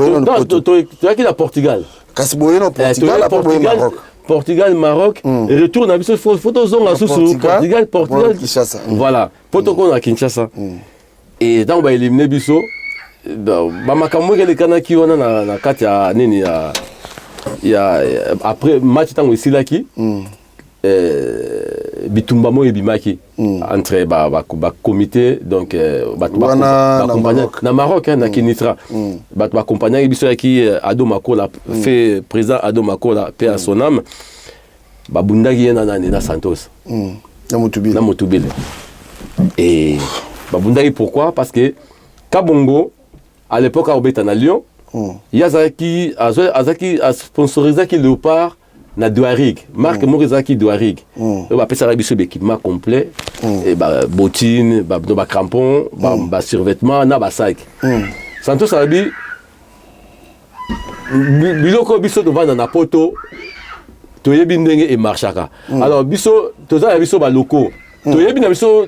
Speaker 2: tu vas qui na Portugal.
Speaker 1: Kasi boye no Portugal après Maroc.
Speaker 2: Portugal, Maroc, retour na biso photo zonga sous Portugal,
Speaker 1: Kinshasa.
Speaker 2: Voilà, photo qu'on a Kinshasa. Et donc ba éliminer biso ba makambo ke le kanaki wana na kati ya nini ya après match tango isilaki bitumba mo ebimaki entre ba comité donc ba accompagner na Maroc na Kinitra ba accompagner biso qui Ado Makola fait président Ado Makola paix à son âme ba bundaki na Santos
Speaker 1: na
Speaker 2: Motubile et ba bundaki pourquoi parce que Kabongo à l'époque à obeta na Lyon Yazaki a sponsorisé qui Léopard na Douarig, marque Morizaki Douarig. On va faire un équipement complet, et bottines, ba crampons, ba survêtements, na ba sac. Santos Arabi, biloko biso devant na poto, toyebi ndenge et marchaka. Alors biso, toza biso ba locaux, toyebi na biso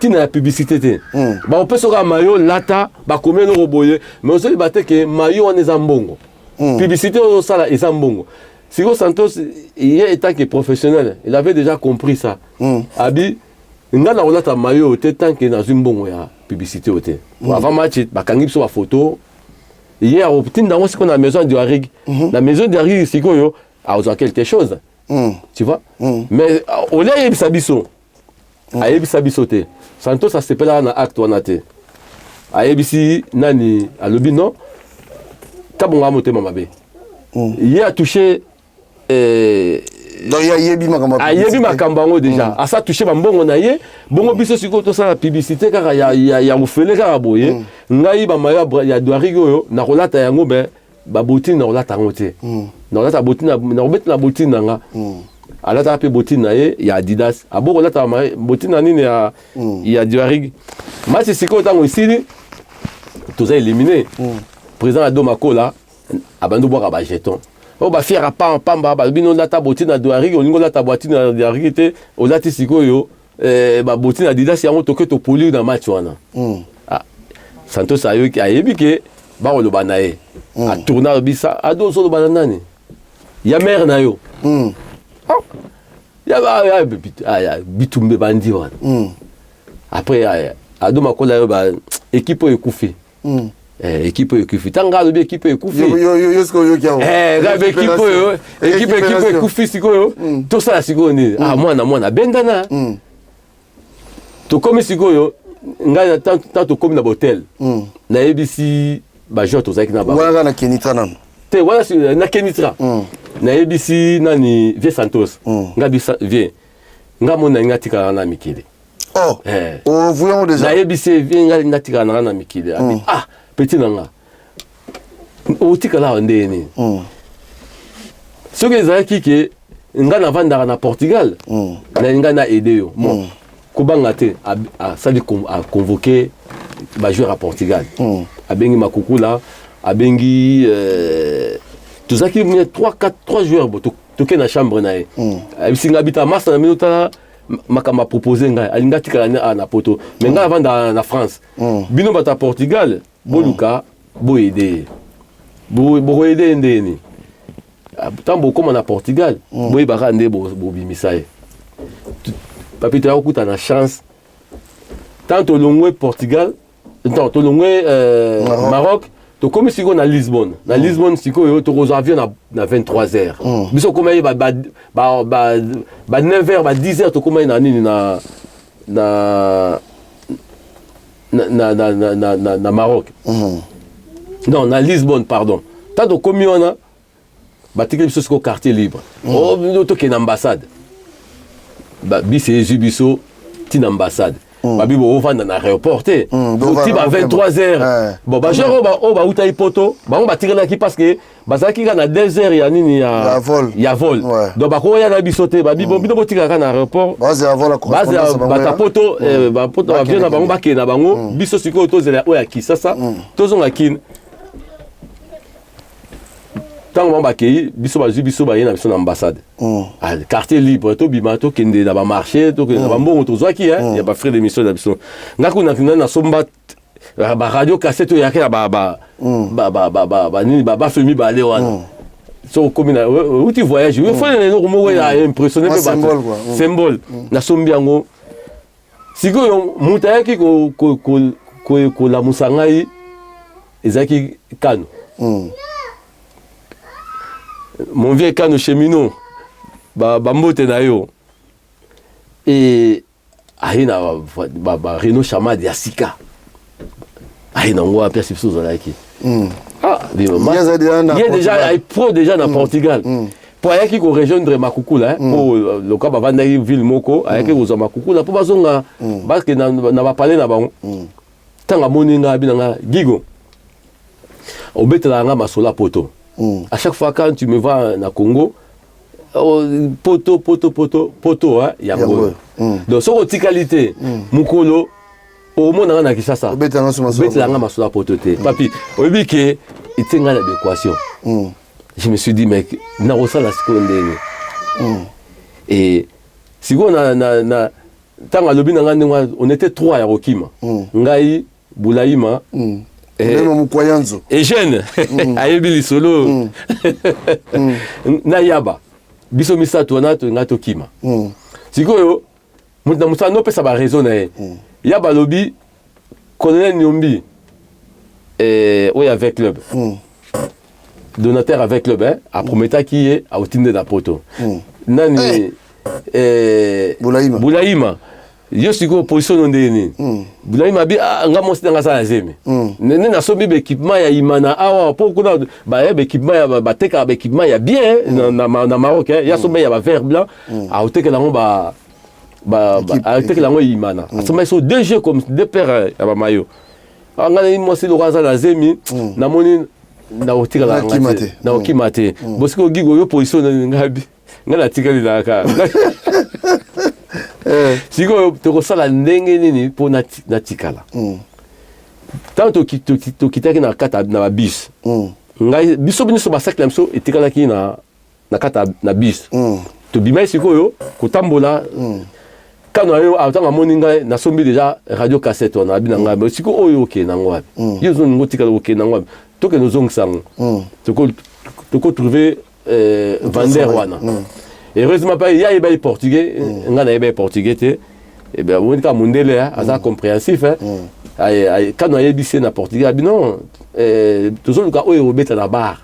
Speaker 2: tina la publicité te. Ba on peut soka maillot lata, ba combien no boye, mais on se dit batte que maillot on est zambongo. Publicité au sala et zambongo. Sigo Santos, il étant que professionnel, il avait déjà compris ça. Abi, il a un maillot, tant que dans une bonne publicité. Avant match, il a une photo. Hier, dans la maison de Harig, la maison de Harig, c'est quoi? Il a quelque chose. Tu vois? Mais au lieu de Sabiso, Santos, ça s'appelle un acte. A ABC, Nani, à l'Obino, Kabonga Motema Mabe. Il a touché.
Speaker 1: Donc il y a
Speaker 2: Yebi Makambango déjà. À ça touché Bambongo naye. Bongo biso siko to ça la publicité car il y a ofele car boye. Ngai ba maya ya Douarigo yo na rolata yango be ba botine na rolata ngote. Na rolata botine na robet na botine nga. Alata pe botine naye ya Adidas. Abo rolata botine na nini ya Douarig. Match siko tango ici tous a éliminé. Président Ado Makola abando boka ba jeton. On va faire à pamba, bino lata botina Douarig, on y lata botina Douarig te, on lati sikoyo, botina Adidas ya moto que to polir dans match wana. Santos ayo ki ayebi ke ba lo banae. A tourner bisa, ado so lo banani. Ya mer na yo. Ya bitumbe bandi wana. Après Ado Makola yo ba équipe ekufi. Équipe ekufi tanga lobi équipe ekufi équipe ekufi sikoyo to sala sikoyo ni mwana bendana to komi sikoyo ngai tant to komi na hotel na ABC ba joto zaki na ba
Speaker 1: wala na Kenitra nam
Speaker 2: te wala na Kenitra na ABC nani Vie Santos ngabi vie ngamona ngatika na mikili
Speaker 1: voyons déjà
Speaker 2: na ABC vie ngatika na mikili petit nanga otika la ndeni ce que les qui ngana vanda na Portugal na ngana aider yo bon kubanga te a ça a convoqué ba joueur à Portugal abengi makukula abengi tout ça qui 3 joueurs to na chambre na e bisinga bita massa na minuta makama proposer ngai alinga tika na poto mais ngana vanda na France bino bata Portugal Boluka, boide, boide ndeni. Tant beaucoup en Portugal, boye barande bobimisaye. Papito ya okuta na chance. Tant au longwe Portugal, tant au longwe Maroc, to comme si on à Lisbonne. Na Lisbonne siko yo to avion na 23h. Biso comme ba 9h, ba 10h to comme na nini na Maroc. Non, na Lisbonne, pardon. Tant de commis on a bâti ce quartier libre. Oh, nous to ken ambassade. Ba bise jubiso tin ambassade. babi bo vanda na aéroport te oti ba 23h bon ba genre ba uta ipoto bango batirela ki parce que bazaki na 2h ya nini ya vol donc ba ko ya na bisote babi bo bino botika na aéroport
Speaker 1: base ya vol
Speaker 2: bata poto ba poto avion na bango bakena bango biso siko tozela oya kisasa tozonga kin tant que bakei biso ba yena biso na ambassade quartier libre to bimato kende na ba marché to kende na ba mbongo to zwaki ya ba frais d'émission na biso ngako na somba ba radio cassette to yakela ba ni ba femi ba le wana so comme na uti voyage il faut les mo ya impressionner ba symbole na sombi yango siko muta yaki ko la musangai ezaki kano mon vieux Kano cheminot mbote na yo et aina ba Renault Chamad ya sika aina ngo a perçu sous like il y a déjà pro déjà dans Portugal pour ayaki ko rejoindre Makukula pour le cas bavanda ville moko ayaki ko Makukula pour bazonga parce que na ba parler na bango tanga moninga binanga gigo obetela nga masola poto. À chaque fois quand tu me vois na Congo, poto, hein, yango. Donc, sur votre qualité, mukolo, au monde on a qui ça. Betanga masula poto te. Papi, au but que il tient l'adéquation. Je me suis dit mec, na rosa la seconde. Et si on na tant à lobi on était 3 à Rokima. Ngai, Boulaïma.
Speaker 1: Et
Speaker 2: jeune ayebi solo na yaba biso misato na to ngato kima sikoyo muta musa no pesa ba raison na yaba lobi colonel Nyombi oui avec club donateur avec club a prometa qui est à otinde da poto nani Boulaïma yo siko position ndeni Boulaïma bi nga mosi nga sa zeme nene na sobi be équipement ya imana awa pour kuna ba équipement ya ba teka ba équipement ya bien na Maroc ya sobi ya ba vert blanc a oteka lango ba a oteka lango imana asoma so deux jeux comme deux paires ya ba mayo nga ni mosi lo kaza na zemi na moni na oteka la na okimate bosiko gigo yo position ngabi nga na tika li la ka siko tokosala ndenge nini mpo na tikala tant tokitaki na kata na babus ngai biso nyonso basaki na biso etikalaki na kata na bus tobimai sikoyo kotambola kano ayo atanga moni ngai nasombi déjà radio cassette wana abi na ngai siko oyo okende nango wapi yo zongo tikala okende nango wapi tokende ozongisa yango toko trouver vendeur wana. Heureusement pas il y a des portugais on a des portugais et ben on est mondele assez compréhensif quand on a bissé na portugais non toujours le cas oyo obeta na bar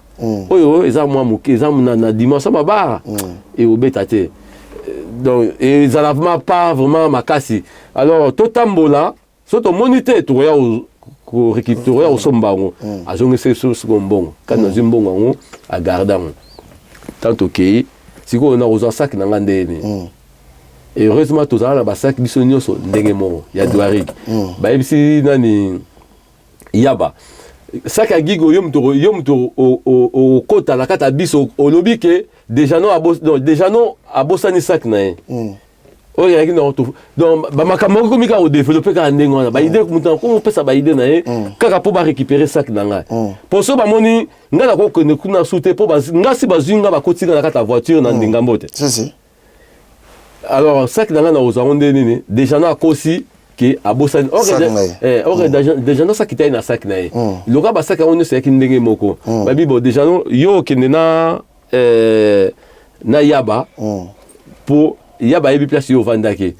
Speaker 2: oyo eza moi muke eza na dimanche ma bar et obeta te donc et ils n'avaient pas vraiment makasi alors totambola soto monité to ya ko récupérer au sombango azonge se so ngombongo quand na zimbongo a gardango tant OK si on a aux sacs na ngandeni et heureusement tous na ba sac biso nyoso ndenge mo ya douarig ba bisi nani yaba sac a gigo yom to o kota la kata biso o lobi ke déjà non abosani sac na o ya ki no to donc ba makamoko komika o développer ka ndenge wana ba idée mutan ko pesa ba idée na kaka po ba récupérer sac na nga pour so ba moni ngala ko ne kuna souté po ba ngasi ba zinga ba kotinga na kata voiture na ndinga mbote si alors sac na nga na ozonde nini déjà na kosi ke abosani déjà no sac na sac na le ka ba sac on se ki ndenge moko ba bibo déjà no yo kende na yaba pour yaba yebi place yo vandaki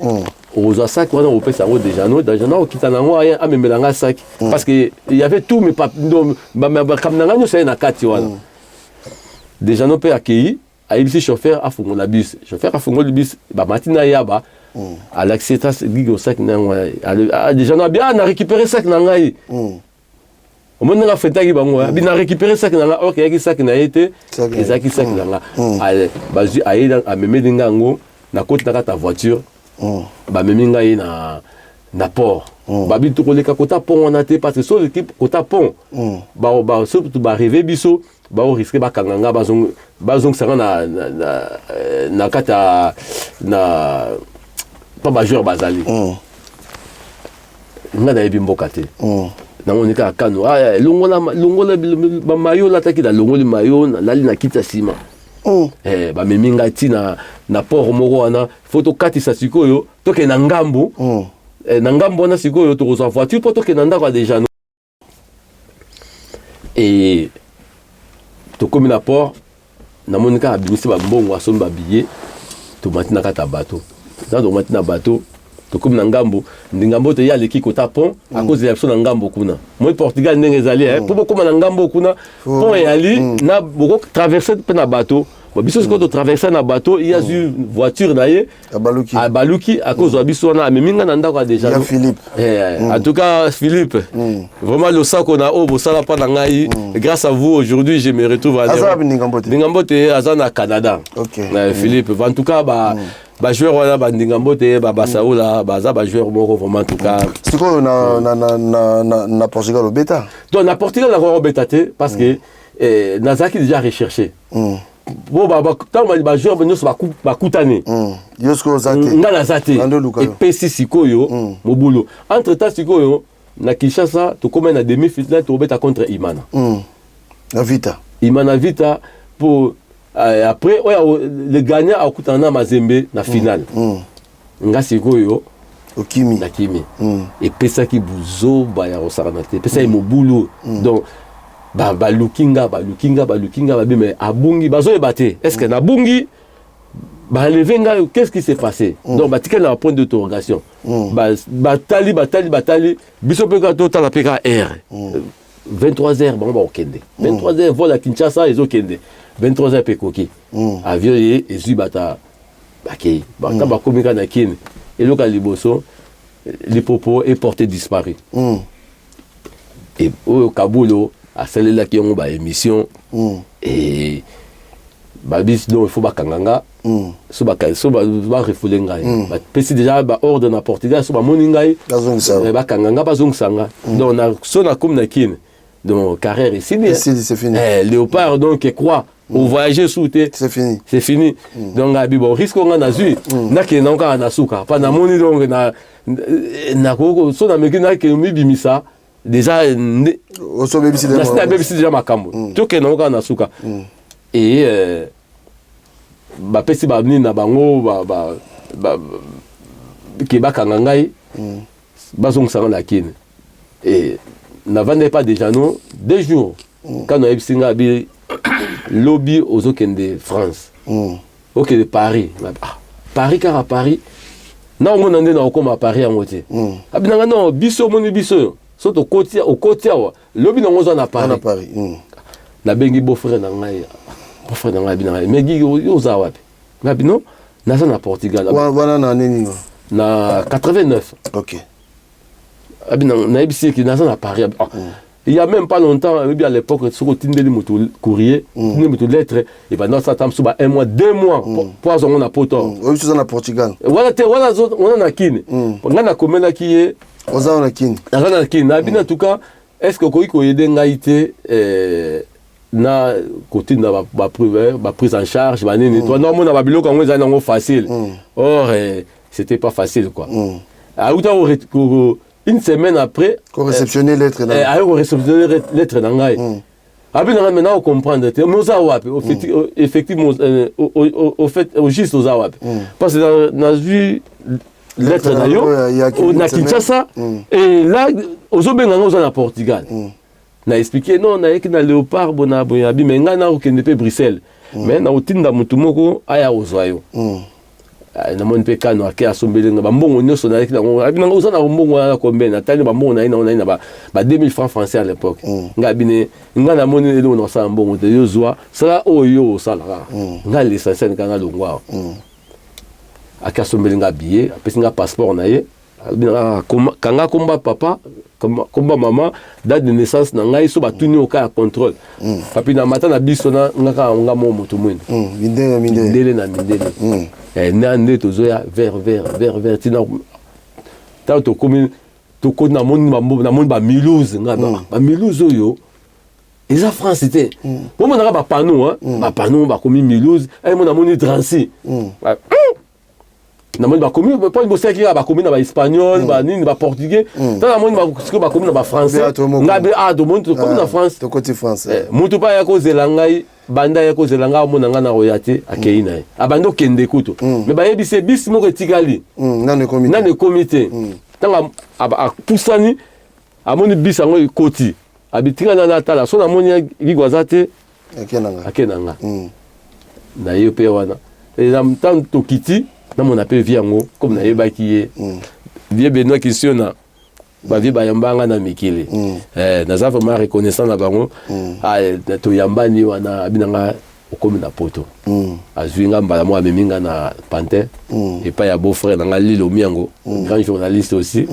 Speaker 2: aux sac on a opesa ngo déjà no kitana ngo aya amemelanga sac parce que il y avait tout mais pas comme nanga no c'est na kati wana déjà no pe accueilli aibisi chauffeur afungo la bus chauffeur afungo le bus ba matina yaba à l'accepta gigo sac nango déjà no bien na récupérer sac nanga au moment na fetaki bango bi na récupérer sac nanga OK yaki sac na été ezaki sac nanga bazu aida amemedinga ngo na côté na ta voiture ba memi ngai na port babi to koleka kota pont on a té parce que sur l'équipe kota pont ba surtout ba rêver biso ba o risquer ba kanganga bazong sanga na kata na pas ba joueur bazali nga na ebimboka te na monika kano longola ba mayo la taki da longoli mayo la li na kita sima ba meminga ti na port moko wana photo katisa sikoyo toke na ngambo na ngambo wana sikoyo to kozwa voiture po toke na ndako déjà et to komi na port na monika abimisi ba mbongo asomba ba billet to matina kata bateau ça to matina bateau to komi na ngambo ndingambo te ya leki kota pont à cause de la na ngambo kuna moi Portugal ndenge ezali pour koma na ngambo kuna pont yali na boko traverser pe na bateau biso siko to traverser na bateau il y a une voiture naie à Baluki à cause de biso na meminga na ndako déjà
Speaker 1: Philippe
Speaker 2: en tout cas Philippe vraiment le sac qu'on a au bosala pa na ngai grâce à vous aujourd'hui je me retrouve à Ndingambo te azana Canada Philippe en tout cas ba joueur wala ba Ndingambo te ba Basaoula baza ba joueur moko vraiment en tout cas
Speaker 1: siko na Portugal au bêta
Speaker 2: donc na Portugal na au bêta te parce que Nazaki déjà recherché bon ba joueur nyonso bakutane
Speaker 1: yosko zate
Speaker 2: nga na zate epesi sikoyo mobulu entre temps sikoyo na Kinshasa tokoma na demi-finale tobeta contre Imana
Speaker 1: na
Speaker 2: vita pour après le gagnant akutana na Mazembe na finale nga sikoyo
Speaker 1: okimi
Speaker 2: na kimi epesaki buzo ba ya osarana te pesa mobulu donc balukinga mais abungi bazo ebate est-ce que na bungi ba levenga qu'est-ce qui s'est passé donc batika na point d'interrogation batali biso peka to tala peka r 23h bon ba okende 23h vola Kinshasa ezokende 23h pekoki avion ye ezui bata bakei bata bakomika na kine eloka liboso lipopo est porté disparu et au Kabulo à celle là qui ont ba émission et babis donc il faut ba kanganga so ba refoule ngai ba pesi déjà ba ordre na Portugal so ba moningai ba kanganga ba zongsanga donc na so na comme na kin donc carrière ici
Speaker 1: c'est fini
Speaker 2: Léopard donc quoi au voyager souté
Speaker 1: c'est fini
Speaker 2: donc abi bon risque on a zui na ke na ka na suka pa na moni donc na ko so na mekina ke mi bimisa déjà déjà makambo toke na oka na suka et ba pesi ba bni na bango ba ki bakanga ngai bazongisa na kine et n'avait pas déjà non 2 jours quand on a singa bi lobby aux okende France OK de Paris Paris car à Paris na on ndé na okoma Paris en moté abinanga non biso moni biso soto kotia au kotia wa lobi nango za na Paris na bengi beau-frère na ngai binanga mais gi yo za wapi ngapi non na za na Portugal
Speaker 1: wana na nini
Speaker 2: na 89
Speaker 1: OK
Speaker 2: abinanga na ibisi ki na za na Paris il y a même pas longtemps à l'époque sur tindeli moto courrier ni moto lettre et pendant ça tam suba 1 mois 2 mois pour avoir na poto
Speaker 1: oui c'est na Portugal
Speaker 2: voilà on na kine ngana komela ki
Speaker 1: Ozana kini.
Speaker 2: Ozana kini. Na bien en tout cas, est-ce que koi ko yede ngaite na côté na ba prise en charge ba nini toi non na ba biloko ngo za nango facile. Or c'était pas facile quoi. A une semaine après
Speaker 1: ko réceptionner lettre na.
Speaker 2: Ko réceptionner lettre na ngai. Abi na maintenant on comprendre te moza wapi effectivement au fait au juste aux wapi. Parce que na vu lettre na yo na Kinshasa et là ozobenga ngo za na Portugal na expliquer non na yeki na Léopard bona boya bi menga na okende pe Bruxelles mais na otinda mutu moko aya ozwayo na mon pe kano ake asombelenga ba mbongo nyoso na yeki na ngo abi na ngo za na mbongo na combien na tali ba mbongo na ba 2000 francs français à l'époque nga bine nga na moni le no sa mbongo de yo zwa sala oyo sala nga l'essentiel nga longwa akasombelenga billet apesinga passeport na ye kanga komba papa komba maman date de naissance na ngai so batuni au cas contrôle papi na mata na biso na ngaka nga mo mutu mwini mindele na mindele na nde tozoya vers tina tant to comme to ko na mon ba Mulhouse ba Mulhouse yo les France c'était bon on a ba panneau hein ba panneau ba comme Mulhouse et mon amoni Drancy na mon ba comme pas bosser qui ba comme na ba espagnol ba nini ba portugais tant na mon ba comme na ba français ngabe do mon to comme na France
Speaker 1: to côté français
Speaker 2: mutu pa ya ko zelangai banda ya ko zelanga mona nga na royate akei na abando kende kuto mais ba yebise bis mo retikali
Speaker 1: na ne
Speaker 2: comité tanga pusani amoni bis ango ikoti abitinga na tala so na moni ligwazate akenanga na yo pe wana et na tant to kiti na mona pe viango comme na yeba ki ye vie Benoît Kisiona ba vie ba yambanga na mikili na za vraiment reconnaissant na bango to yambani wana abinanga okomi na poto azwinga mbala mo ameminga na Pantin et pas ya beau frère na Lilo Miango grand journaliste aussi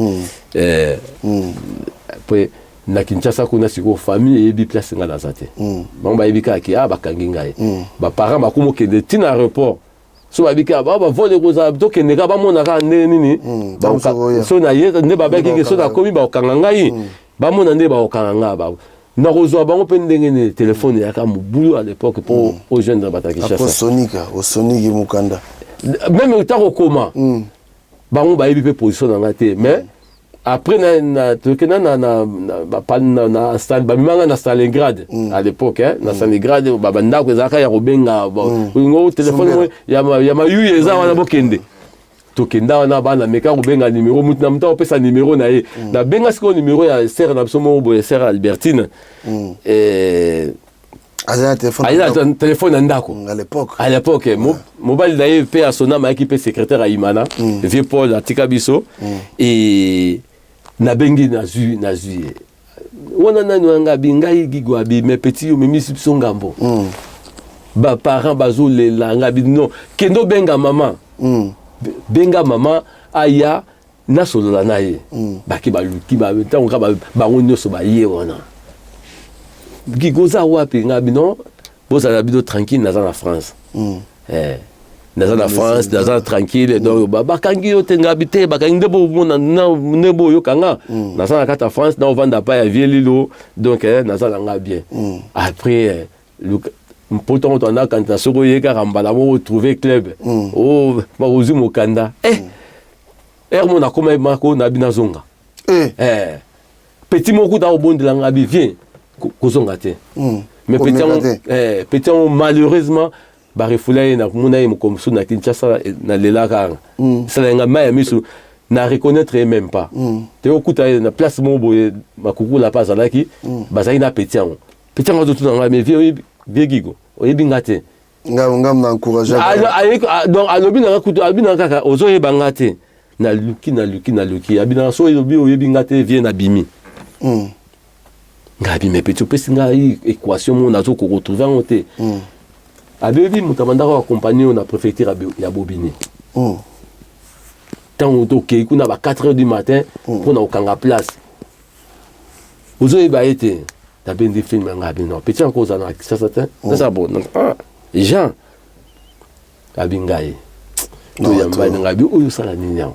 Speaker 2: après na Kinshasa kuna siko famille ebi place nga na zate bango ba ebika ki bakangi ngai ba parents ba kumo kende tina aéroport so babika ba vole koza to kende ka ba mona ka nini so na ye ne ba beki so na komi ba okanga ngai ba mona nde ba okanga nga ba na kozwa bango pe ndenge ne téléphone ya ka mobulu à l'époque pour aux jeunes de Batakishasa
Speaker 1: au Sonic mukanda
Speaker 2: même utako koma bango ba ebi pe position na ngate mais après na bamimanga na Stalingrad à l'époque na Stalingrad babanda ko ezaka ya kobenga ngo téléphone ya mayu eza wana bokende tokenda wana bana meka kobenga numéro mutu na mta opesa numéro na ye na benga siko numéro ya sœur na biso mo boye sœur Albertine un téléphone à ndako à l'époque mobile d'ailleurs pe à sona ma équipe secrétaire à Imana vieux Paul atika biso et na bengi na zui wana nani wanga bingai gigwabi mes petits mimi biso ngambo ba parents bazo le langa bi non kendo benga maman aya na solola na ye baki baluki ba ntango ba nyoso ba ye wana gigoza wapi ngabi non boza la bido tranquille na la France dans la France dans la tranquille donc bakangi yo tenga bité bakangi ndebo mona nebo yo kanga na la carte France na vanda pa ya vielilo donc na la nga bien après le pourtant on a quand na soko yeka rambala mo retrouver club ba ozu mokanda mon a comme mako na binazonga petit moko da obonde la nga bi vient kozonga te mais petit malheureusement ba refoulé na mona yemo comme ça na Kinshasa na lelaka ça la nga maya misu na reconnaître même pas te okuta na place mo boye makuku la pas alaki bazaki na petit ngo tout na mais vieux gigo oyebi ngate
Speaker 1: ngam na encourager
Speaker 2: donc alobi na kutu abina kaka ozoye bangate na luki abina so oyebi ngate vie na bimi ngabi me petit pesi ngai équation mo nazo ko retrouver en te abebi mutamanda ko accompagner na préfecture ya Bobini tant otoke kuna ba 4h du matin pour na okanga place ozoye ba été tabendi film ngabi non petit en cause na ça ça bon Jean abingai to yamba ngabi oyo sala ninya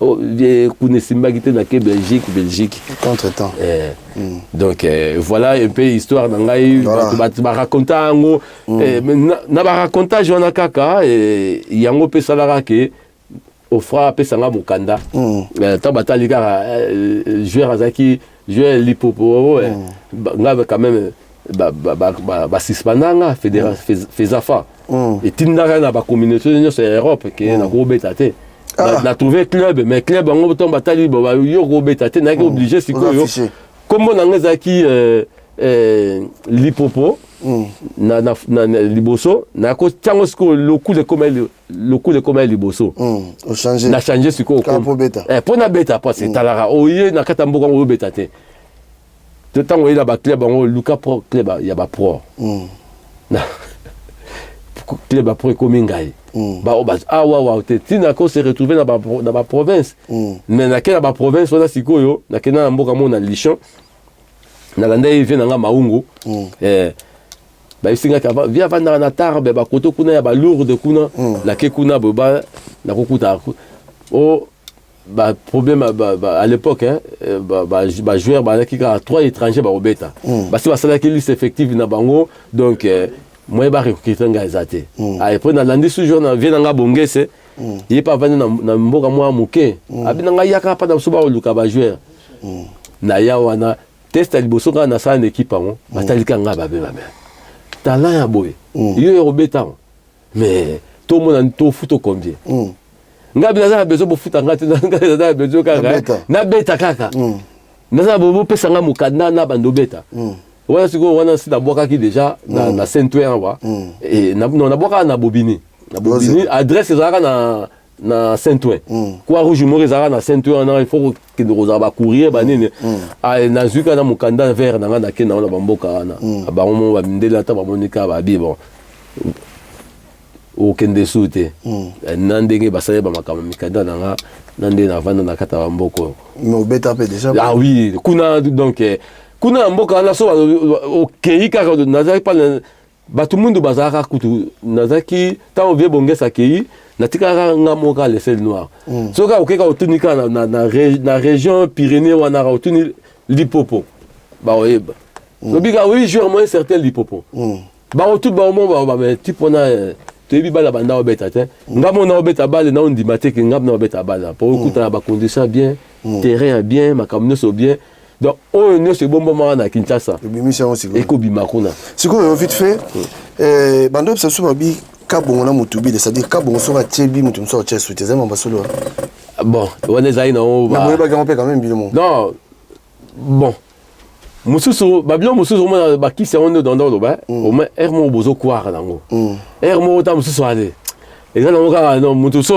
Speaker 2: vie kunesimba kite na ke Belgique
Speaker 1: contre-temps
Speaker 2: donc voilà un peu histoire ngai ba raconter ngo na ba racontage wana kaka yango pe salara ke ofra pe sanga mukanda ta batali kaka joueur azaki joueur lipopo ngaba quand même ba sispananga fezafa et tindaka na ba communauté de Europe ke na ko betate na trouvé club mais club en autant batali yo ko betate na ko obligé sikoyo comme on ngezaki lipopo na liboso na ko tango siko le coup de comme liboso
Speaker 1: o changer
Speaker 2: na changer siko
Speaker 1: pour beta
Speaker 2: pour na beta pas c'est talara oye na katamboka ngo betate de tango ila ba club ngo Luka Pro club ya ba pro na club ba pro komingai ba wa te tina ko se retrouver na ba province mais na kena ba province wana sikoyo na kena na mboka mona Lichon na landa vient na maungu ba isinga ka via vanda na tarbe ba koto kuna ya ba lourde kuna la ke kuna boba na kokuta problème à l'époque joueur qui a 3 étrangers beta parce que ça qui liste effective na bango donc moi ba recruter nga ezate après na landi toujours na vient nga bongese il pas venu na mboka moi muke abina nga yaka pa na soba oluka ba joueur na ya wana test liboso nga na sa équipe ngo batalika nga ba talent ya boy yo beta mais tout le monde to foot combien nga binaza besoin pour foot ngati nga besoin kaka na beta kaka naza bobo pesa nga mukanda na bando beta wana siko wana si naboka ki déjà na Saint-Ouen wa et na boka na Bobini adresse ezaka na Saint-Ouen kwa rouge mori ezaka na Saint-Ouen na il faut que nous ba courir ba nini na zuka na mukanda vert na nga na kena na bamboka wana ba mo ba ndela ta ba monika ba bi bon okende sute nandenge basale ba makama mikanda nanga nande na vanda na kata bamboko
Speaker 1: mais beta pe déjà
Speaker 2: ah oui kuna donc kuna mboka na so okei kaka nazaki pa batu mundu bazaka kutu nazaki ta ovie bongesa kei natika nga moka le sel noir soka okeka otunika na région Pyrénées wana otuni Lipopo ba oyeba lobika oui joueur moins certain Lipopo ba otu ba mo ba mais type on a tebi bala banda obeta te ngamo na obeta bala na ondima te ke ngam na obeta bala pour okuta ba condition bien terrain bien makamno so bien donc on ne se bombo na Kinshasa et ko bimakuna
Speaker 1: siko vite fait bando ça so bi kabongo na mutubi c'est-à-dire kabongo so ba tiebi mutum so tiesu te zema basolo
Speaker 2: bon on est aino
Speaker 1: ba ba quand même bilemo
Speaker 2: non bon mususu babilo mususu mo ba ki se on dans le ba au moins ermo bozo kwara nango ermo ta mususu ale et là on ka non mususu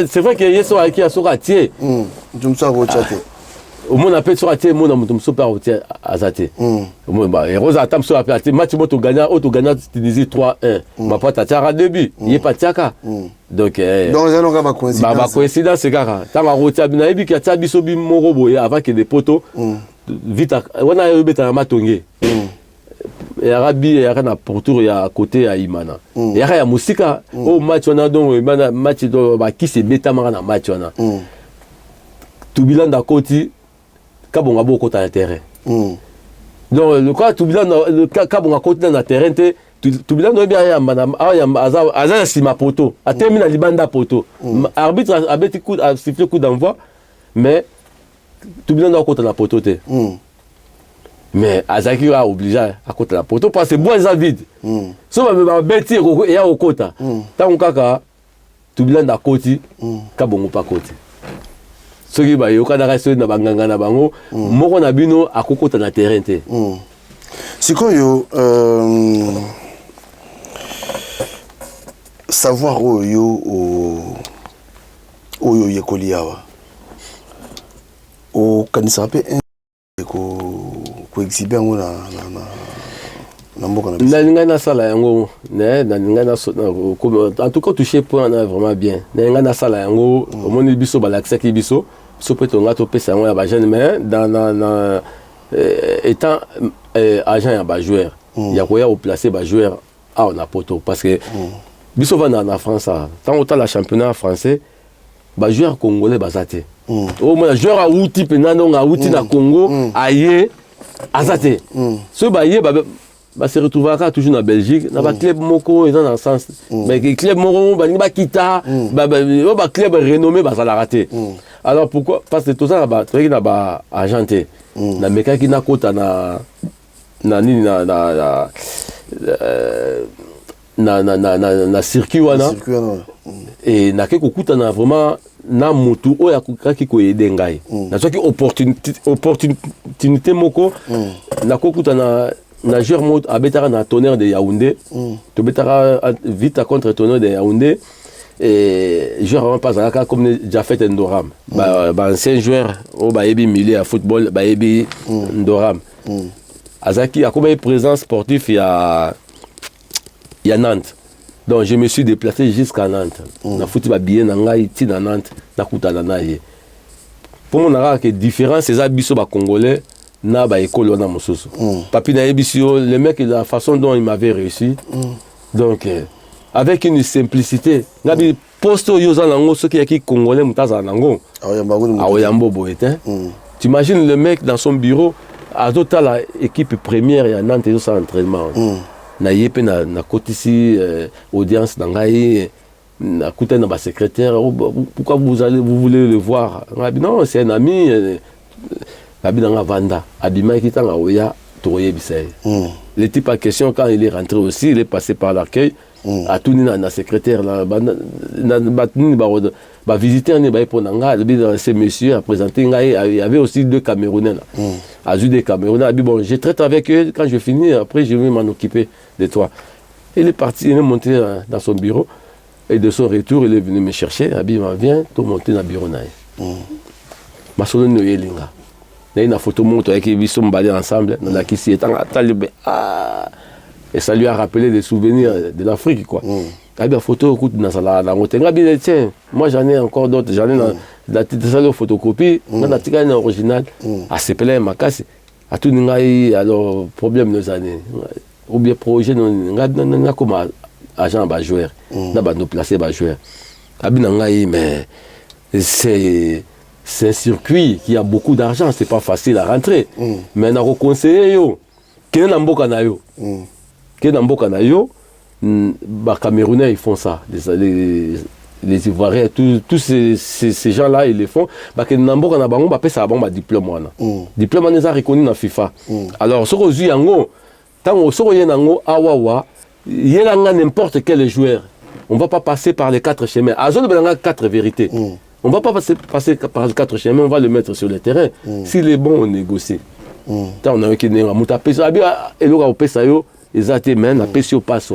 Speaker 2: c'est vrai que yeso aki asoka tie
Speaker 1: mutum so ko chate
Speaker 2: au moins appelle sur tie mo na mutum so pa tie azate au moins ba rosa tam so appelle tie match moto gagna Tunisie 3-1 ma pata tiara début il pas tiaka donc
Speaker 1: on ka ba coïncidence
Speaker 2: ba coïncidence kaka ta ma rotia bina ebi ki tia biso bi moro boye avant que des poteaux vite wana yo beta na matonge et arabi et na pourtour ya côté ya Imana et ya musika au match on a donc match do ba ki se beta mara na match wana tubilanda koti kabonga boko ta terrain donc le quoi tubilanda kabonga koti na terrain te tubilanda bien ya mana aza sima poto a terminé libanda poto arbitre a beti coup a sifflé coup d'envoi mais tout bien dans côté la poteau mais Azaki a obligé à côté la poteau parce que bois est vide so va bêtir et ya au côté tant kaka tout bien dans côté kabongo pas côté ce qui va yoka na reste na banganga na bango moko na bino akokota na terrain te
Speaker 1: sikoyo savoir oyo yekoliawa au kanisa pe ko exhiber ngo na mboka na
Speaker 2: ninga na sala yango ne na ninga na en tout cas toucher point na vraiment bien na ninga na sala yango au moni biso balakisa ki biso so peut on to pesa yango ya ba jeune mais dans étant agent ya ba joueur ya ko ya au placer ba joueur a on a poto parce que biso va na France tant autant la championnat français ba joueur congolais bazate au moins joueur a outi penando nga outi na Congo aye azate ce ba ye ba se retrouver toujours na Belgique na ba club moko ils dans sens mais club moko ba kita ba club renommé ba ça la raté alors pourquoi parce que tout ça ba truc na ba agenté na meka ki na kota na nini na circuit wana et na ke kokuta na vraiment na mutu oya kokaki ko aider ngai na soki opportunité moko na kokuta na joueur mot abetara na Tonnerre de Yaoundé to betara vite contre Tonnerre de Yaoundé et joueur pas à comme Jafet Ndoram ba ancien joueur au ba yebi milieu à football ba yebi Ndoram azaki a comme présence sportive il y a Nantes. Donc je me suis déplacé jusqu'à Nantes. Na foutu ba billet na ngai ti na Nantes na kutana na ye. Pour mon ara que différence ces abisso ba congolais na ba école na mosusu. Papi na ebisio le mec la façon dont il m'avait réussi. Donc avec une simplicité, ngabi poste yoza nango ceux qui congolais mutaza nango aoyambo boete. Tu imagines le mec dans son bureau à tota la équipe première et à Nantes ils ont entraînement. Na yepé na kotisi audience nangai na kuta na ba secrétaire pourquoi vous voulez le voir? Non, c'est un ami. Abinanga Vanda, Abima qui t'a oya toye bisay. Le type en question quand il est rentré aussi, il est passé par l'accueil. À tout na secrétaire là, ba visiter ni ba ponanga, ces messieurs a présenté il y avait aussi 2 Camerounais là. Azu des Camerounais, bon, je traite avec eux quand je finis, après je vais m'en occuper de toi. Il est parti, il est monté dans son bureau et de son retour, il est venu me chercher, Abima vient, tout monter dans le bureau naï. Ma solo no yelinga. Il y a une photo montre avec ils sont baladés ensemble dans la Kissi et ça lui a rappelé des souvenirs de l'Afrique quoi. Il y a une photo écoute dans la tiens, moi j'en ai encore d'autres, j'en ai dans la photocopie, dans la tika originale à se plaire ma casse à tout n'ingai alors problème nos années ou bien projet n'a comme agent ba joueur n'a pas nous placer ba joueur abinangai mais c'est un circuit qui a beaucoup d'argent, c'est pas facile à rentrer. Mais on a conseillé yo, que na mboka na yo, bah Camerounais ils font ça, les Ivoiriens, tous ces gens-là ils le font. Bah que na mboka na bango bah pesa bango bah diplôme wana. Diplôme wana est reconnu dans FIFA. Alors ce que je yango, tant ce que yango awawa, yelanga n'importe quel joueur. On va pas passer par les 4 chemins. Azon belanga 4 vérités. On ne va pas passer par les 4 chemins, on va le mettre sur le terrain. S'il est bon, on négocie. Tant on a qui n'est pas et l'on a payé ils ont été mais na payé au passe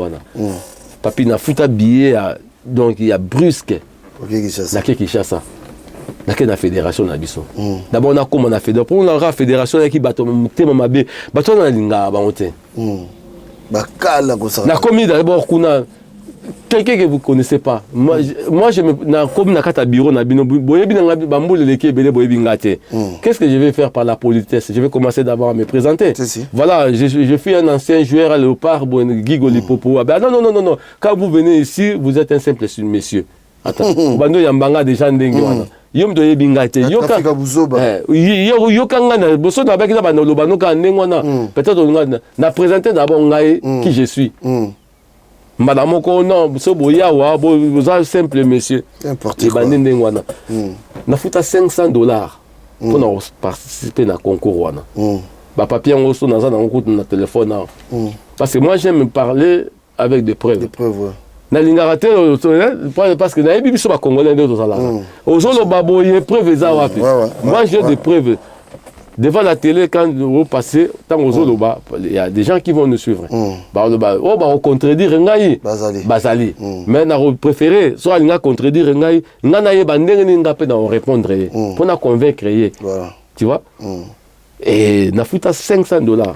Speaker 2: papi na fouta billet donc il y a brusque. Na qui chasse ça. Na qui na fédération na biso. D'abord on a comme on a fédération, pour on aura fédération qui bateau tema mabe, bateau na linga ba monter.
Speaker 1: Bakala ko ça.
Speaker 2: Na commis d'abord kuna quelqu'un que vous ne connaissez pas. Moi je me comme na kata bureau na bino boyebi na bamboule leki belé boyebi ngate. Qu'est-ce que je vais faire par la politesse? Je vais commencer d'abord à me présenter. Voilà, je suis un ancien joueur à Léopard, Guigo Lipopo. Non. Quand vous venez ici, vous êtes un simple monsieur. Attends, bando yambanga déjà ndengi wana. Yom do yebi ngate. Yoka ngana boso na baki na bano lobano ka ndengwana. Peut-être on na présenter d'abord ngai qui je suis. Madame ko non so boya wa vous êtes simple monsieur.
Speaker 1: N'importe quoi.
Speaker 2: Na futa $500 pour na participer na concours wana. Ba papier on so na za na ko na téléphone parce que moi j'aime parler avec des preuves.
Speaker 1: Des preuves.
Speaker 2: Na lingaraté parce que na biso ba congolais de ça là. Ozolo baboye preuve za wapi. Moi j'ai des preuves. Devant la télé, quand vous passez, il y a des gens qui vont nous suivre. On contredire Ngai. Bazali. Mais on préféré, soit on contredire Ngai, on répondre. Pour nous convaincre. Tu vois? Et on a foutu $500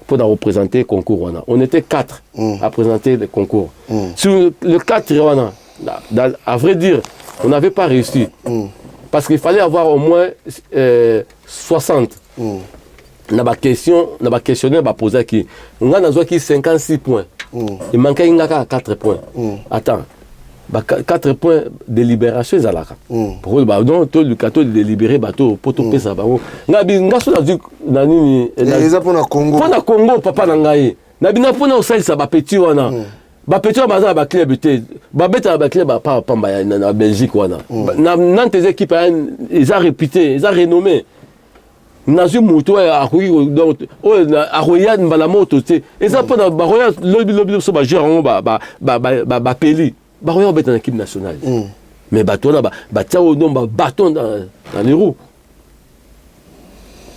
Speaker 2: pour nous représenter le concours. On était 4 à présenter le concours. Sur le 4, à vrai dire, on n'avait pas réussi. Parce qu'il fallait avoir au moins 60. On a questionnaire posé qui. On a 56 points. Il manquait 4 points. Attends. 4 points de libération, ils ont pour le tout le cateau de délibérer bateau pour tout ça. Congo, papa nangai. Nabina pour nous ça ba petit wana. Ba petit baza ba club te. Ba beta ba club pa pamba na Belgique wana. Nantes équipes ils ont réputé, ils ont renommé. Nazu moto a donc a roya mbala moto te. Et ça pendant ba roya lobby so ba gérer ba peli. Ba roya beta dans l'équipe nationale. Mais bateau là ba tiao non ba bâton dans les roues.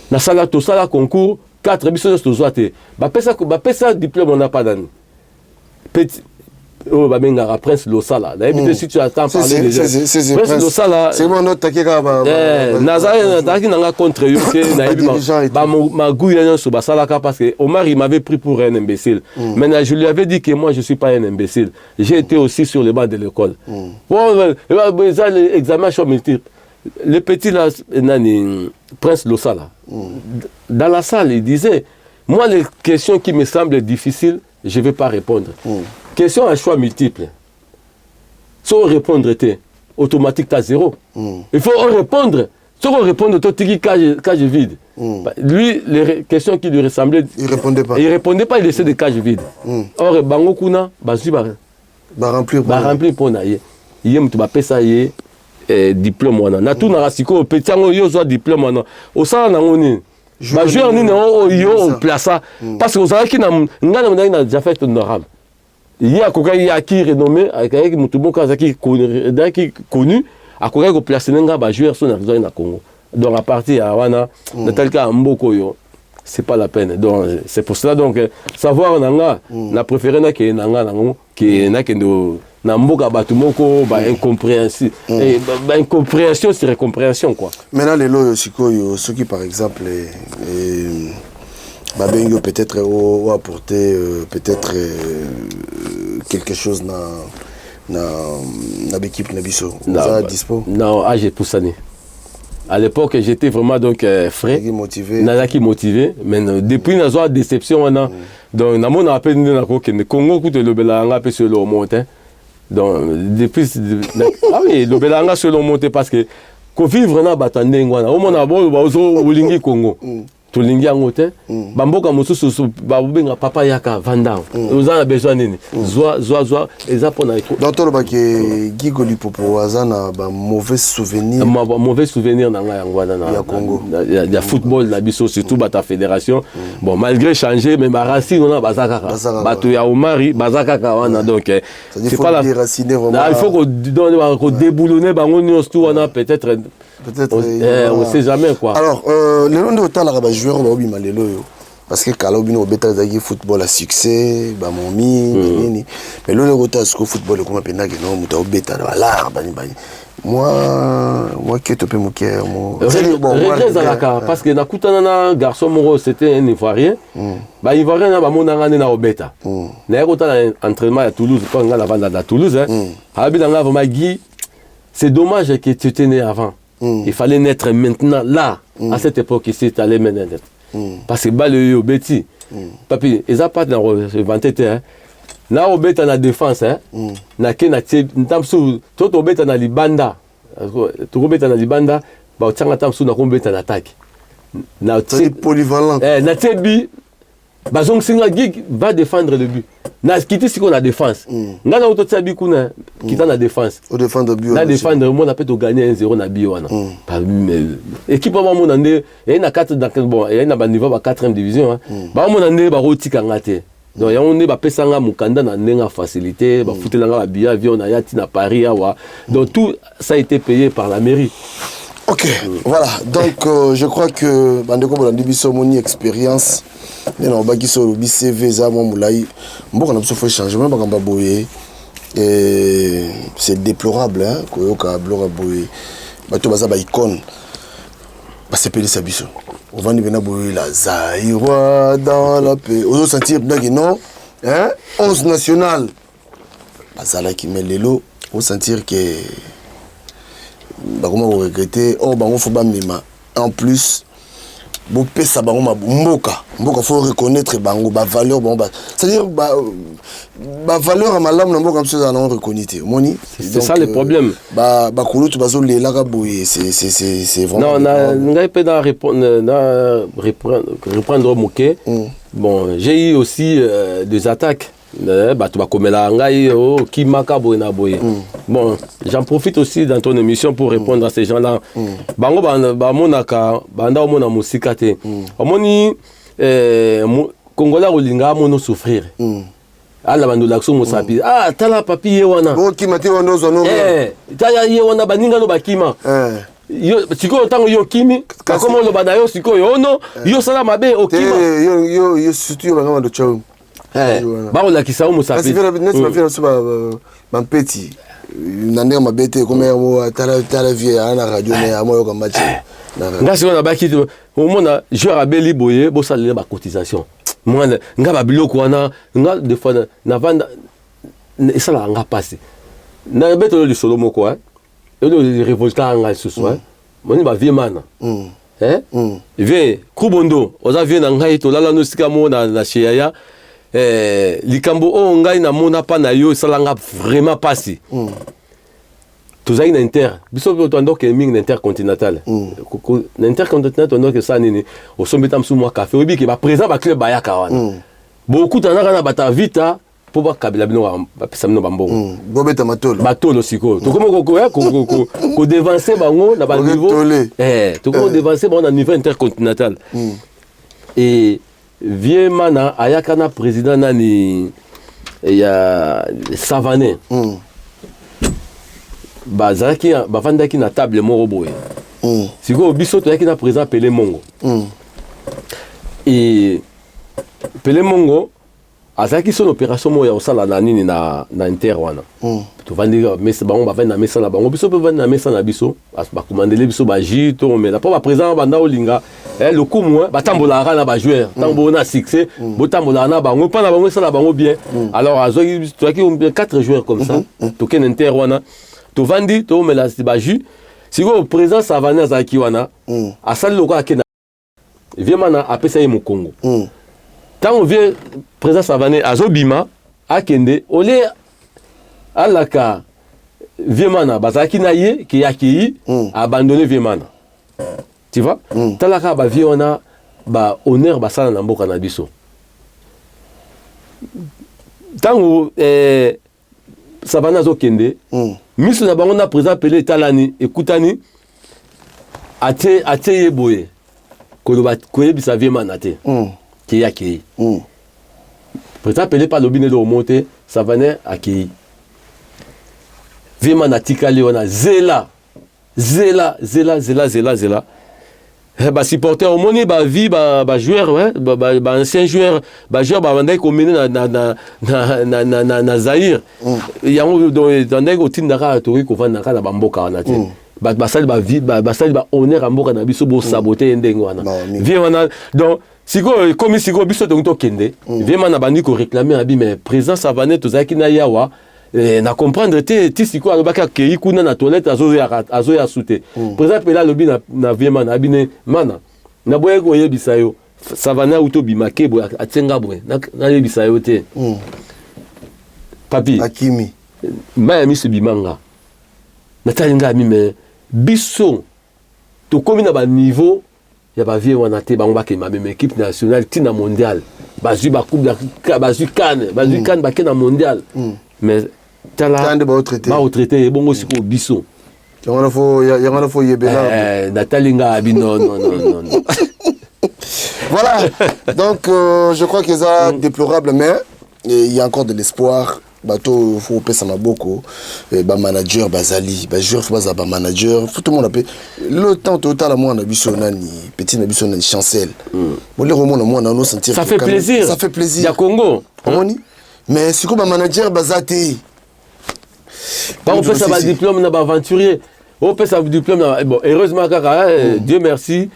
Speaker 2: Na sala to sala concours 4 biso to zoate. Ba pesa diplôme on n'a pas dans. Petit Prince Losala. Si tu attends parler déjà. Prince Losala.
Speaker 1: C'est mon autre qui
Speaker 2: a contre eux. Parce que Omar il m'avait pris pour un imbécile. Maintenant je lui avais dit que moi je ne suis pas un imbécile. J'ai été aussi sur les bancs de l'école. L'examen multiple. Le petit là, Prince Losala. Dans la salle il disait moi les questions qui me semblent difficiles je ne vais pas répondre. Question à choix multiple. sans répondre automatique t'as 0. Il faut répondre. Sans répondre toi tu cage vide. Lui les questions qui lui ressemblaient, il répondait pas, il laissait des cages vides. Or bango kuna bazui ba remplir pour naie. Yem tu ba pesa ye diplôme wana. Na tout na rasiko petiango yo zo diplôme wana. Au sala na ngoni. Ba joueur ni na yo plaça parce que ozala ki na ngana na déjà fait honorable. Il y a quelqu'un qui est renommé, avec Mutuboka qui connu, à quelqu'un qui place un joueur sur le Congo. Donc à partir de Wana, dans tel cas Mbokoyo, c'est pas la peine. Donc c'est pour cela donc savoir nanga, na préféré na que nanga nango qui na que na mboka batumoko ba incompréhension, incompréhension c'est incompréhension quoi.
Speaker 1: Maintenant les lois sikoyo ceux qui par exemple Babengo peut-être apporter peut-être quelque chose na l'équipe Nabiso. Vous dispo?
Speaker 2: Non, j'ai poussé. À l'époque, j'étais vraiment donc frais, motivé, mais depuis la déception, donc na mon appel le Congo coûte le belanga peu sur le monte. Donc depuis oui, le belanga sur le monte parce que ko vivre na batande ngwana. Au mon abo bazo ulingi Congo. Tulingi angote bamboka mosusu babenga papa yaka vandang ozana besoin nini zwa eza pona
Speaker 1: donc to ba ke Gigo Lipopo azana ba mauvais souvenir
Speaker 2: na nga ngwana na Congo ya football na biso surtout bata fédération bon malgré changer mais ba racine on a bazaka bato ya Omari bazaka wana donc
Speaker 1: c'est pas la racine vraiment
Speaker 2: il faut qu'on déboulonner bango nyonso wana peut-être on sait jamais quoi.
Speaker 1: Alors le nom de autant la joueur on obi malelo yo parce que kala obino obeta zaki football à succès ba momi nini mais le rota ce football comme pena que non muta obeta ba lar bani moi qui te peux mon cœur moi
Speaker 2: parce que na kutana na garçon moro c'était un ivoirien ba ivoirien na ba monanga na obeta na rota entraînement à Toulouse quand on a la vente à Toulouse habila nga vraiment Guy c'est dommage que tu étais né avant. Il fallait naître maintenant, là, à cette époque ici, tu allais maintenant naître. Parce que le yo beti, papi, ils n'ont pas inventé, na obeta na défense, na ke na tse, ntamsu, tout obeta na libanda, tout obeta na libanda, ba otanga tamsu na obeta na attaque.
Speaker 1: C'est polyvalent.
Speaker 2: Na tsebi, bazong singa gig va défendre le but. Na kiti siko na défense. Nga na auto tsabi kuna kita na défense.
Speaker 1: Au défendre but.
Speaker 2: Na défendre mo na peut gagner 1-0 na bio wana. Équipe ba mo ndé et na 4 bon et na ba niveau ba 4e division ba mo ndé ba rotika ngate. Donc ya on ba pesanga mukanda na ndenga facilité ba futelanga ba bia avion na yati na Paris awa. Donc tout ça a été payé par la mairie.
Speaker 1: OK, voilà. Donc je crois que bandeko bolandi biso moni expérience non baki so bi CV za mo mulai mboka na biso faut changement ba kamba boye et c'est déplorable hein koyoka blora boye bato baza ba icône ba sepeli sa biso on va ni bena boye la Zaïrois dans la paix on sentir non hein 11 national bazala ki melelo on sentir que bah comment vous regrettez oh bah on faut pas mima en plus bon pesa bango mboka faut reconnaître bango ba valeur bon c'est-à-dire ba valeur à malam na mboka mso za na reconnaître moni
Speaker 2: c'est ça le problème
Speaker 1: ba kulutu bazo lela ka boye c'est vraiment
Speaker 2: non ngai pe da reprendre moqué bon j'ai eu aussi des attaques bato bakomela ngai qui maka boye na boye bon j'en profite aussi dans ton émission pour répondre à ces gens-là bango ba monaka banda omona musika te omoni congolais olinga mono souffrir ala bando l'action mosapi tala papi ye wana
Speaker 1: bo ki mate wana zo no
Speaker 2: tala ye wana baninga no bakima yo siko tango yo kimi kako lo bana yo siko yo no yo sala mabe okima
Speaker 1: yo surtout banga ndo chao
Speaker 2: ba on la kisa o mosapi
Speaker 1: ba petit nande ma bete comme tala vie ana radio ne amoyo ka match
Speaker 2: ngasi on a baki au mona joueur abeli boye bo salela ba cotisation moi nga ba biloko wana nga des fois na vanda ça la nga passé na beto le solo moko le révoltant nga ce soir moni ba vie mana vient Krubondo oza vient na ngai to lala no sika mo na cheya likambo o ngai na mona pa na yo salanga vraiment passé tozali na inter biso toandoke mingi na intercontinental na intercontinental toandoke sa nini osombeta msu mwa café oyebi ke baprésent baclub bayaka wana bokutanaka na bata vita mpo bakabela bino bapesa bino bambongo
Speaker 1: bobeta
Speaker 2: batolo sikoyo tokoma kodevanse bango na baniveau tokoma kodevanse bango na niveau intercontinental e vie mana ayaka na président nani ya Savané bazalaki bavandaki na table moko boye sikoyo biso toyaki na président Pelé Mongo e Pelé Mongo azalaki son opération moko ya kosala na nini na inter wana tovandi bango bavandi na mesa na bango biso mpe bavandi na mesa na biso bakomandele biso bajus tomela mpo baprésident banda olinga lokumu batambolaka na bajoueur ntango boona na succès botambolaka na bango mpo na bango esala bango bien alors azwaki toyaki 4 joueurs comme ça tokende inter wana tovandi tomela bajus sikoyo président Savané azalaki wana asali lokola akenda viemana apesa ye mokongo ntango vie président Savané azobima akende ole alaka viemana bazalaki na ye ke akei abandonné viemana tu vois talaka bavie wana bahonneur basala na mboka na biso ntango Savané azokende miso na bango na président Pelé etalani ekutani atie ye boye koloba koyebisa viemana te ki akei président Pelé pa lobi nelo omonte Savané akei viemana atikali wana zela basupporter omoni bavi bajoueur baancien joueur bajoueur babandaki komene na Zaïre yango bandaki kotindaka tokoki kovandaka na bamboka wana te basali bahonneur ya mboka na biso bosabote ye ndenge wana vie wana donc sikoyo ekomi sikoyo biso tongi tokende vie mana bandi koréclame abi mais président Savané tozalaki na yawa na comprendre ti sikoyo alobaki akei kuna na toilette azoya su te président Pelé alobi na vie mana abi ne mana naboyaki koyebisa yo Savané auti obimake boye atienga boye nayebisa yo te papi
Speaker 1: akimi
Speaker 2: maya miso bimanga natali nga ami me biso tokomi na baniveau ya bavie wana te bango bakema meme équipe nationale ntina mondial bazwi bakoupe bazwi kane bake na mondial mais tala baotraité ebongo sikoyo biso
Speaker 1: yango fo yebela
Speaker 2: natali nga abi non
Speaker 1: voilà donc je crois que ça déplorable mais il y a encore de l'espoir bato faut pesa maboko ba manager bazali ba joueur faut ba manager faut tout le monde appelle le temps total à moi na biso nani petit na biso nani chancel bon les romans moi na no sentir
Speaker 2: ça fait plaisir ya Congo
Speaker 1: omoni mais siko ba manager bazati
Speaker 2: pas on pesa ba diplôme na ba aventurier on pesa diplôme bon heureusement kaka Dieu merci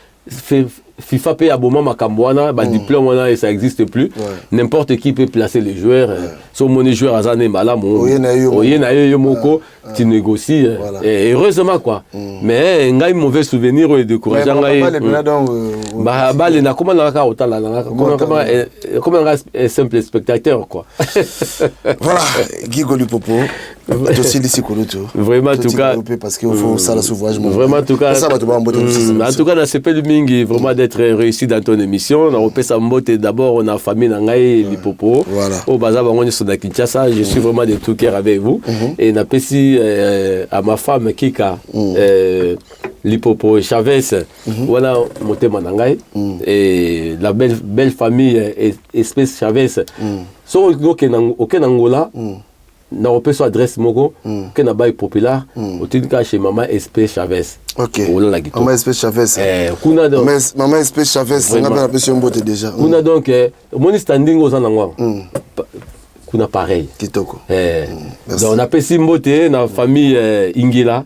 Speaker 2: FIFA paye abonnement Makambouana, diplôme et ça n'existe plus. N'importe qui peut placer les joueurs. Son monnaie joueur Azane Malam, Yomoko, tu négocies. Et heureusement quoi. Mais un mauvais souvenir et de courage. Comment un simple spectateur quoi.
Speaker 1: Voilà, Guy Golupopo.
Speaker 2: Vraiment en tout cas.
Speaker 1: Parce qu'il faut ça la sauvage.
Speaker 2: Vraiment en tout cas. En tout cas, c'est pas le mingi vraiment d'être réussi dans ton émission. On peut s'emboter d'abord, on a famille Nangaï Lipopo.
Speaker 1: Voilà.
Speaker 2: Au Bazar, on est sur la Kinshasa. Je suis vraiment de tout cœur avec vous. Et on a aussi à ma femme Kika Lipopo Chavez. Voilà, mon thème Nangaï. Et la belle famille espèce Chavez. So, aucun Angola. Na opeso adresse moko que na bail populaire au titre chez maman SP Chavez.
Speaker 1: OK. Maman SP Chavez.
Speaker 2: Kuna donc
Speaker 1: maman SP Chavez on a appelé son bote déjà.
Speaker 2: Kuna donc mon standing aux anangwa. Kuna pareil.
Speaker 1: Kitoko.
Speaker 2: Donc on appelle Simbote na famille Ingila.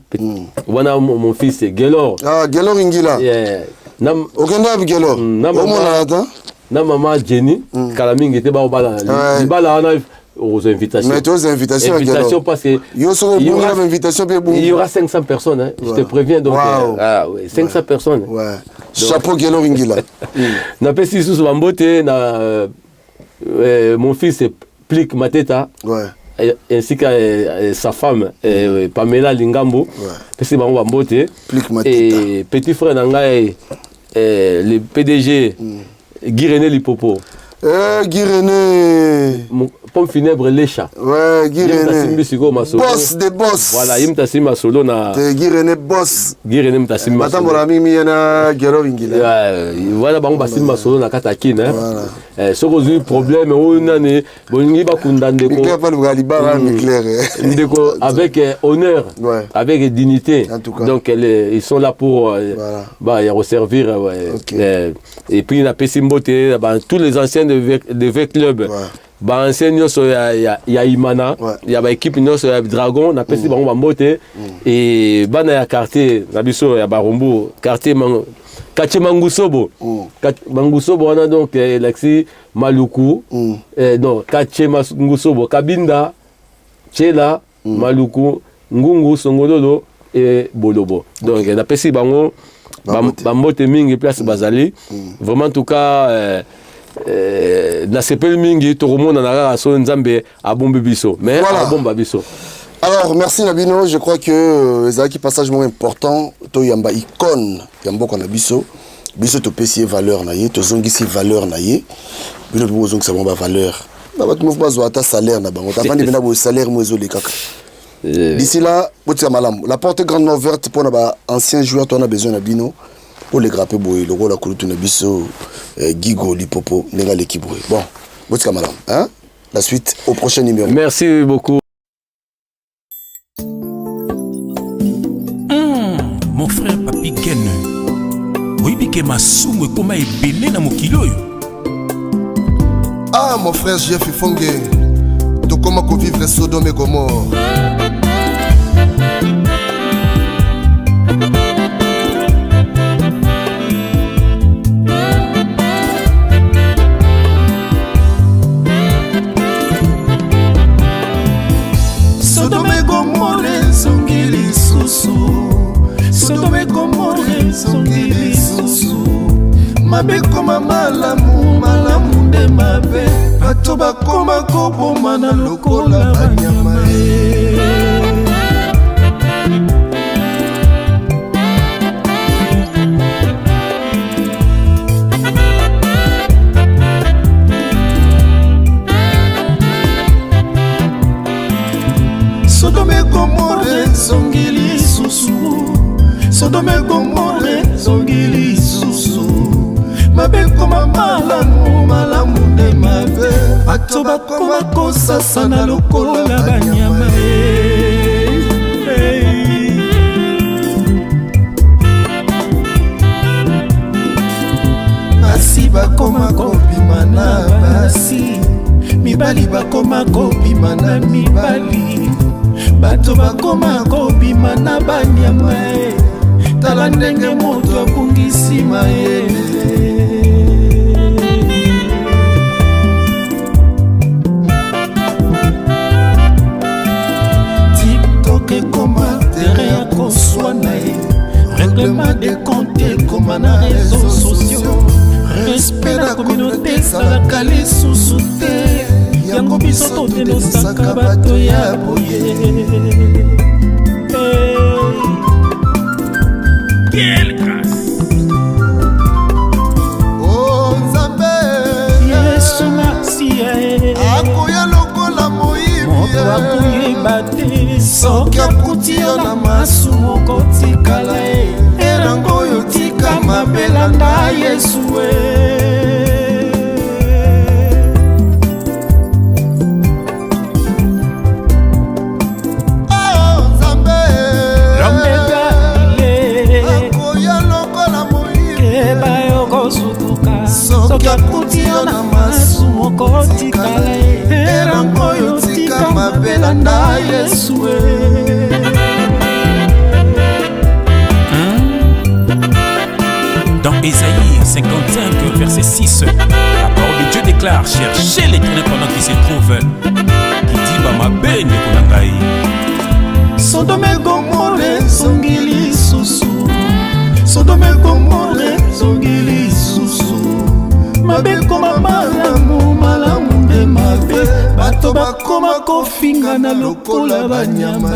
Speaker 2: Wana mon fils Gelor.
Speaker 1: Ah Gelor Ingila.
Speaker 2: Nam
Speaker 1: okenda Gelor.
Speaker 2: Na maman Jenny Kalamingi était ba obala. Libala na aux invitations.
Speaker 1: Mais aux invitations.
Speaker 2: Invitations parce que il y aura 500 personnes. Hein. Je te préviens donc. Ah, ouais, 500 personnes.
Speaker 1: Ouais. Chapeau Gelor Ingila.
Speaker 2: Na pesi sous Bambote na mon fils Plik Mateta.
Speaker 1: Ouais.
Speaker 2: ainsi que sa femme Pamela Lingambo. C'est bon, on va monter. Et petit frère Nangaï, le PDG Guy René Lipopo.
Speaker 1: Guy René.
Speaker 2: Pomme funèbre Lécha.
Speaker 1: Ouais, Guy René.
Speaker 2: Boss
Speaker 1: des boss.
Speaker 2: Voilà, il m'a tassé ma solo na.
Speaker 1: Guy René boss.
Speaker 2: Guy René m'a tassé ma solo.
Speaker 1: Attends, mon ami, il y a Gero Ingila.
Speaker 2: Voilà, on va tassé ma solo na Katakine. Ce que j'ai problème, on a né. Bon, il va condamner.
Speaker 1: Il n'y a pas de galibara, mais clair.
Speaker 2: Avec honneur, avec dignité.
Speaker 1: En tout cas.
Speaker 2: Donc, ils sont là pour resservir. Et puis, il y a Pessimbote, tous les anciens de V-Club. Anciens, il y a Imana, il y a l'équipe, il y a Dragon, on a Pessi Baron Bambote. Et il y a quartier, il y a Barombo, quartier Mangusobo. Mangusobo, on a donc Lexi Maluku, non, quartier Mangusobo, Kabinda, Tchela, Maluku, Ngungu, Songololo et Bolobo. Donc, il y a Pessi Baron Bambote Mingi, place Bazali. Vraiment, en tout cas, na sepel mingi to remona na so nzambe a bombe biso mais a bomba biso.
Speaker 1: Alors merci Nabino, je crois que ezaki passage moins important to yamba icône yambo kana biso to pesier valeur na ye to zongisi valeur na ye bino bo zong sa bomba valeur na bat mo bazo ata salaire na bango ta pandi bina bo salaire mo ezoli kaka. D'ici là botia malam la porte est grandement ouverte pour na anciens joueurs to na besoin na bino pour les grapper boy le rôle à couler na biso Gigo Lipopo nega l'équipe boy. Bon botika malam hein, la suite au prochain numéro.
Speaker 2: Merci beaucoup.
Speaker 3: Mon frère Papi Ken oyibike masumu ekoma ebele na mokili oyo.
Speaker 1: Ah mon frère Jeff Fongue tokoma ko vivre Sodome et Gomorrhe.
Speaker 4: Mabe koma malamu nde mabe bato bakoma koboma na lokola banyama Sodome Gomorrhe zongili susu Sodome Gomorrhe zongili susu Mabe koma malamu nde mabe bato bakoma kosasa na lokola banyama basi bakoma kobima na basi mibali bakoma kobima na mibali bato bakoma kobima na banyama tala ndenge moto abungisi mayele règlement des comptes comme na réseaux sociaux respect la communauté salaka lisusu te yango biso totenosaka bato ya boye quelle grâce oh Nzambe Yesu merci akoya lokola moyibi moto akoyeba te soki akuti yo na masumu okotikala erango oyo tika mabela na Yesu oh Nzambe Lomega ile akoya lokola moyibi eba yo kosutuka soki akuti yo na masumu okotikala erango oyo tika mabela na Yesu
Speaker 3: Dans Ésaïe 55, verset 6, la parole de Dieu déclare: cherchez l'Éternel pendant qu'il se trouve, qui dit Bama ben Konangai.
Speaker 4: Sodome Gomorrhe zongili susu, Sodome Gomorrhe zongili susu, mabe koma malamu nde mabe, bato bakoma kofinga ngana lokola banyama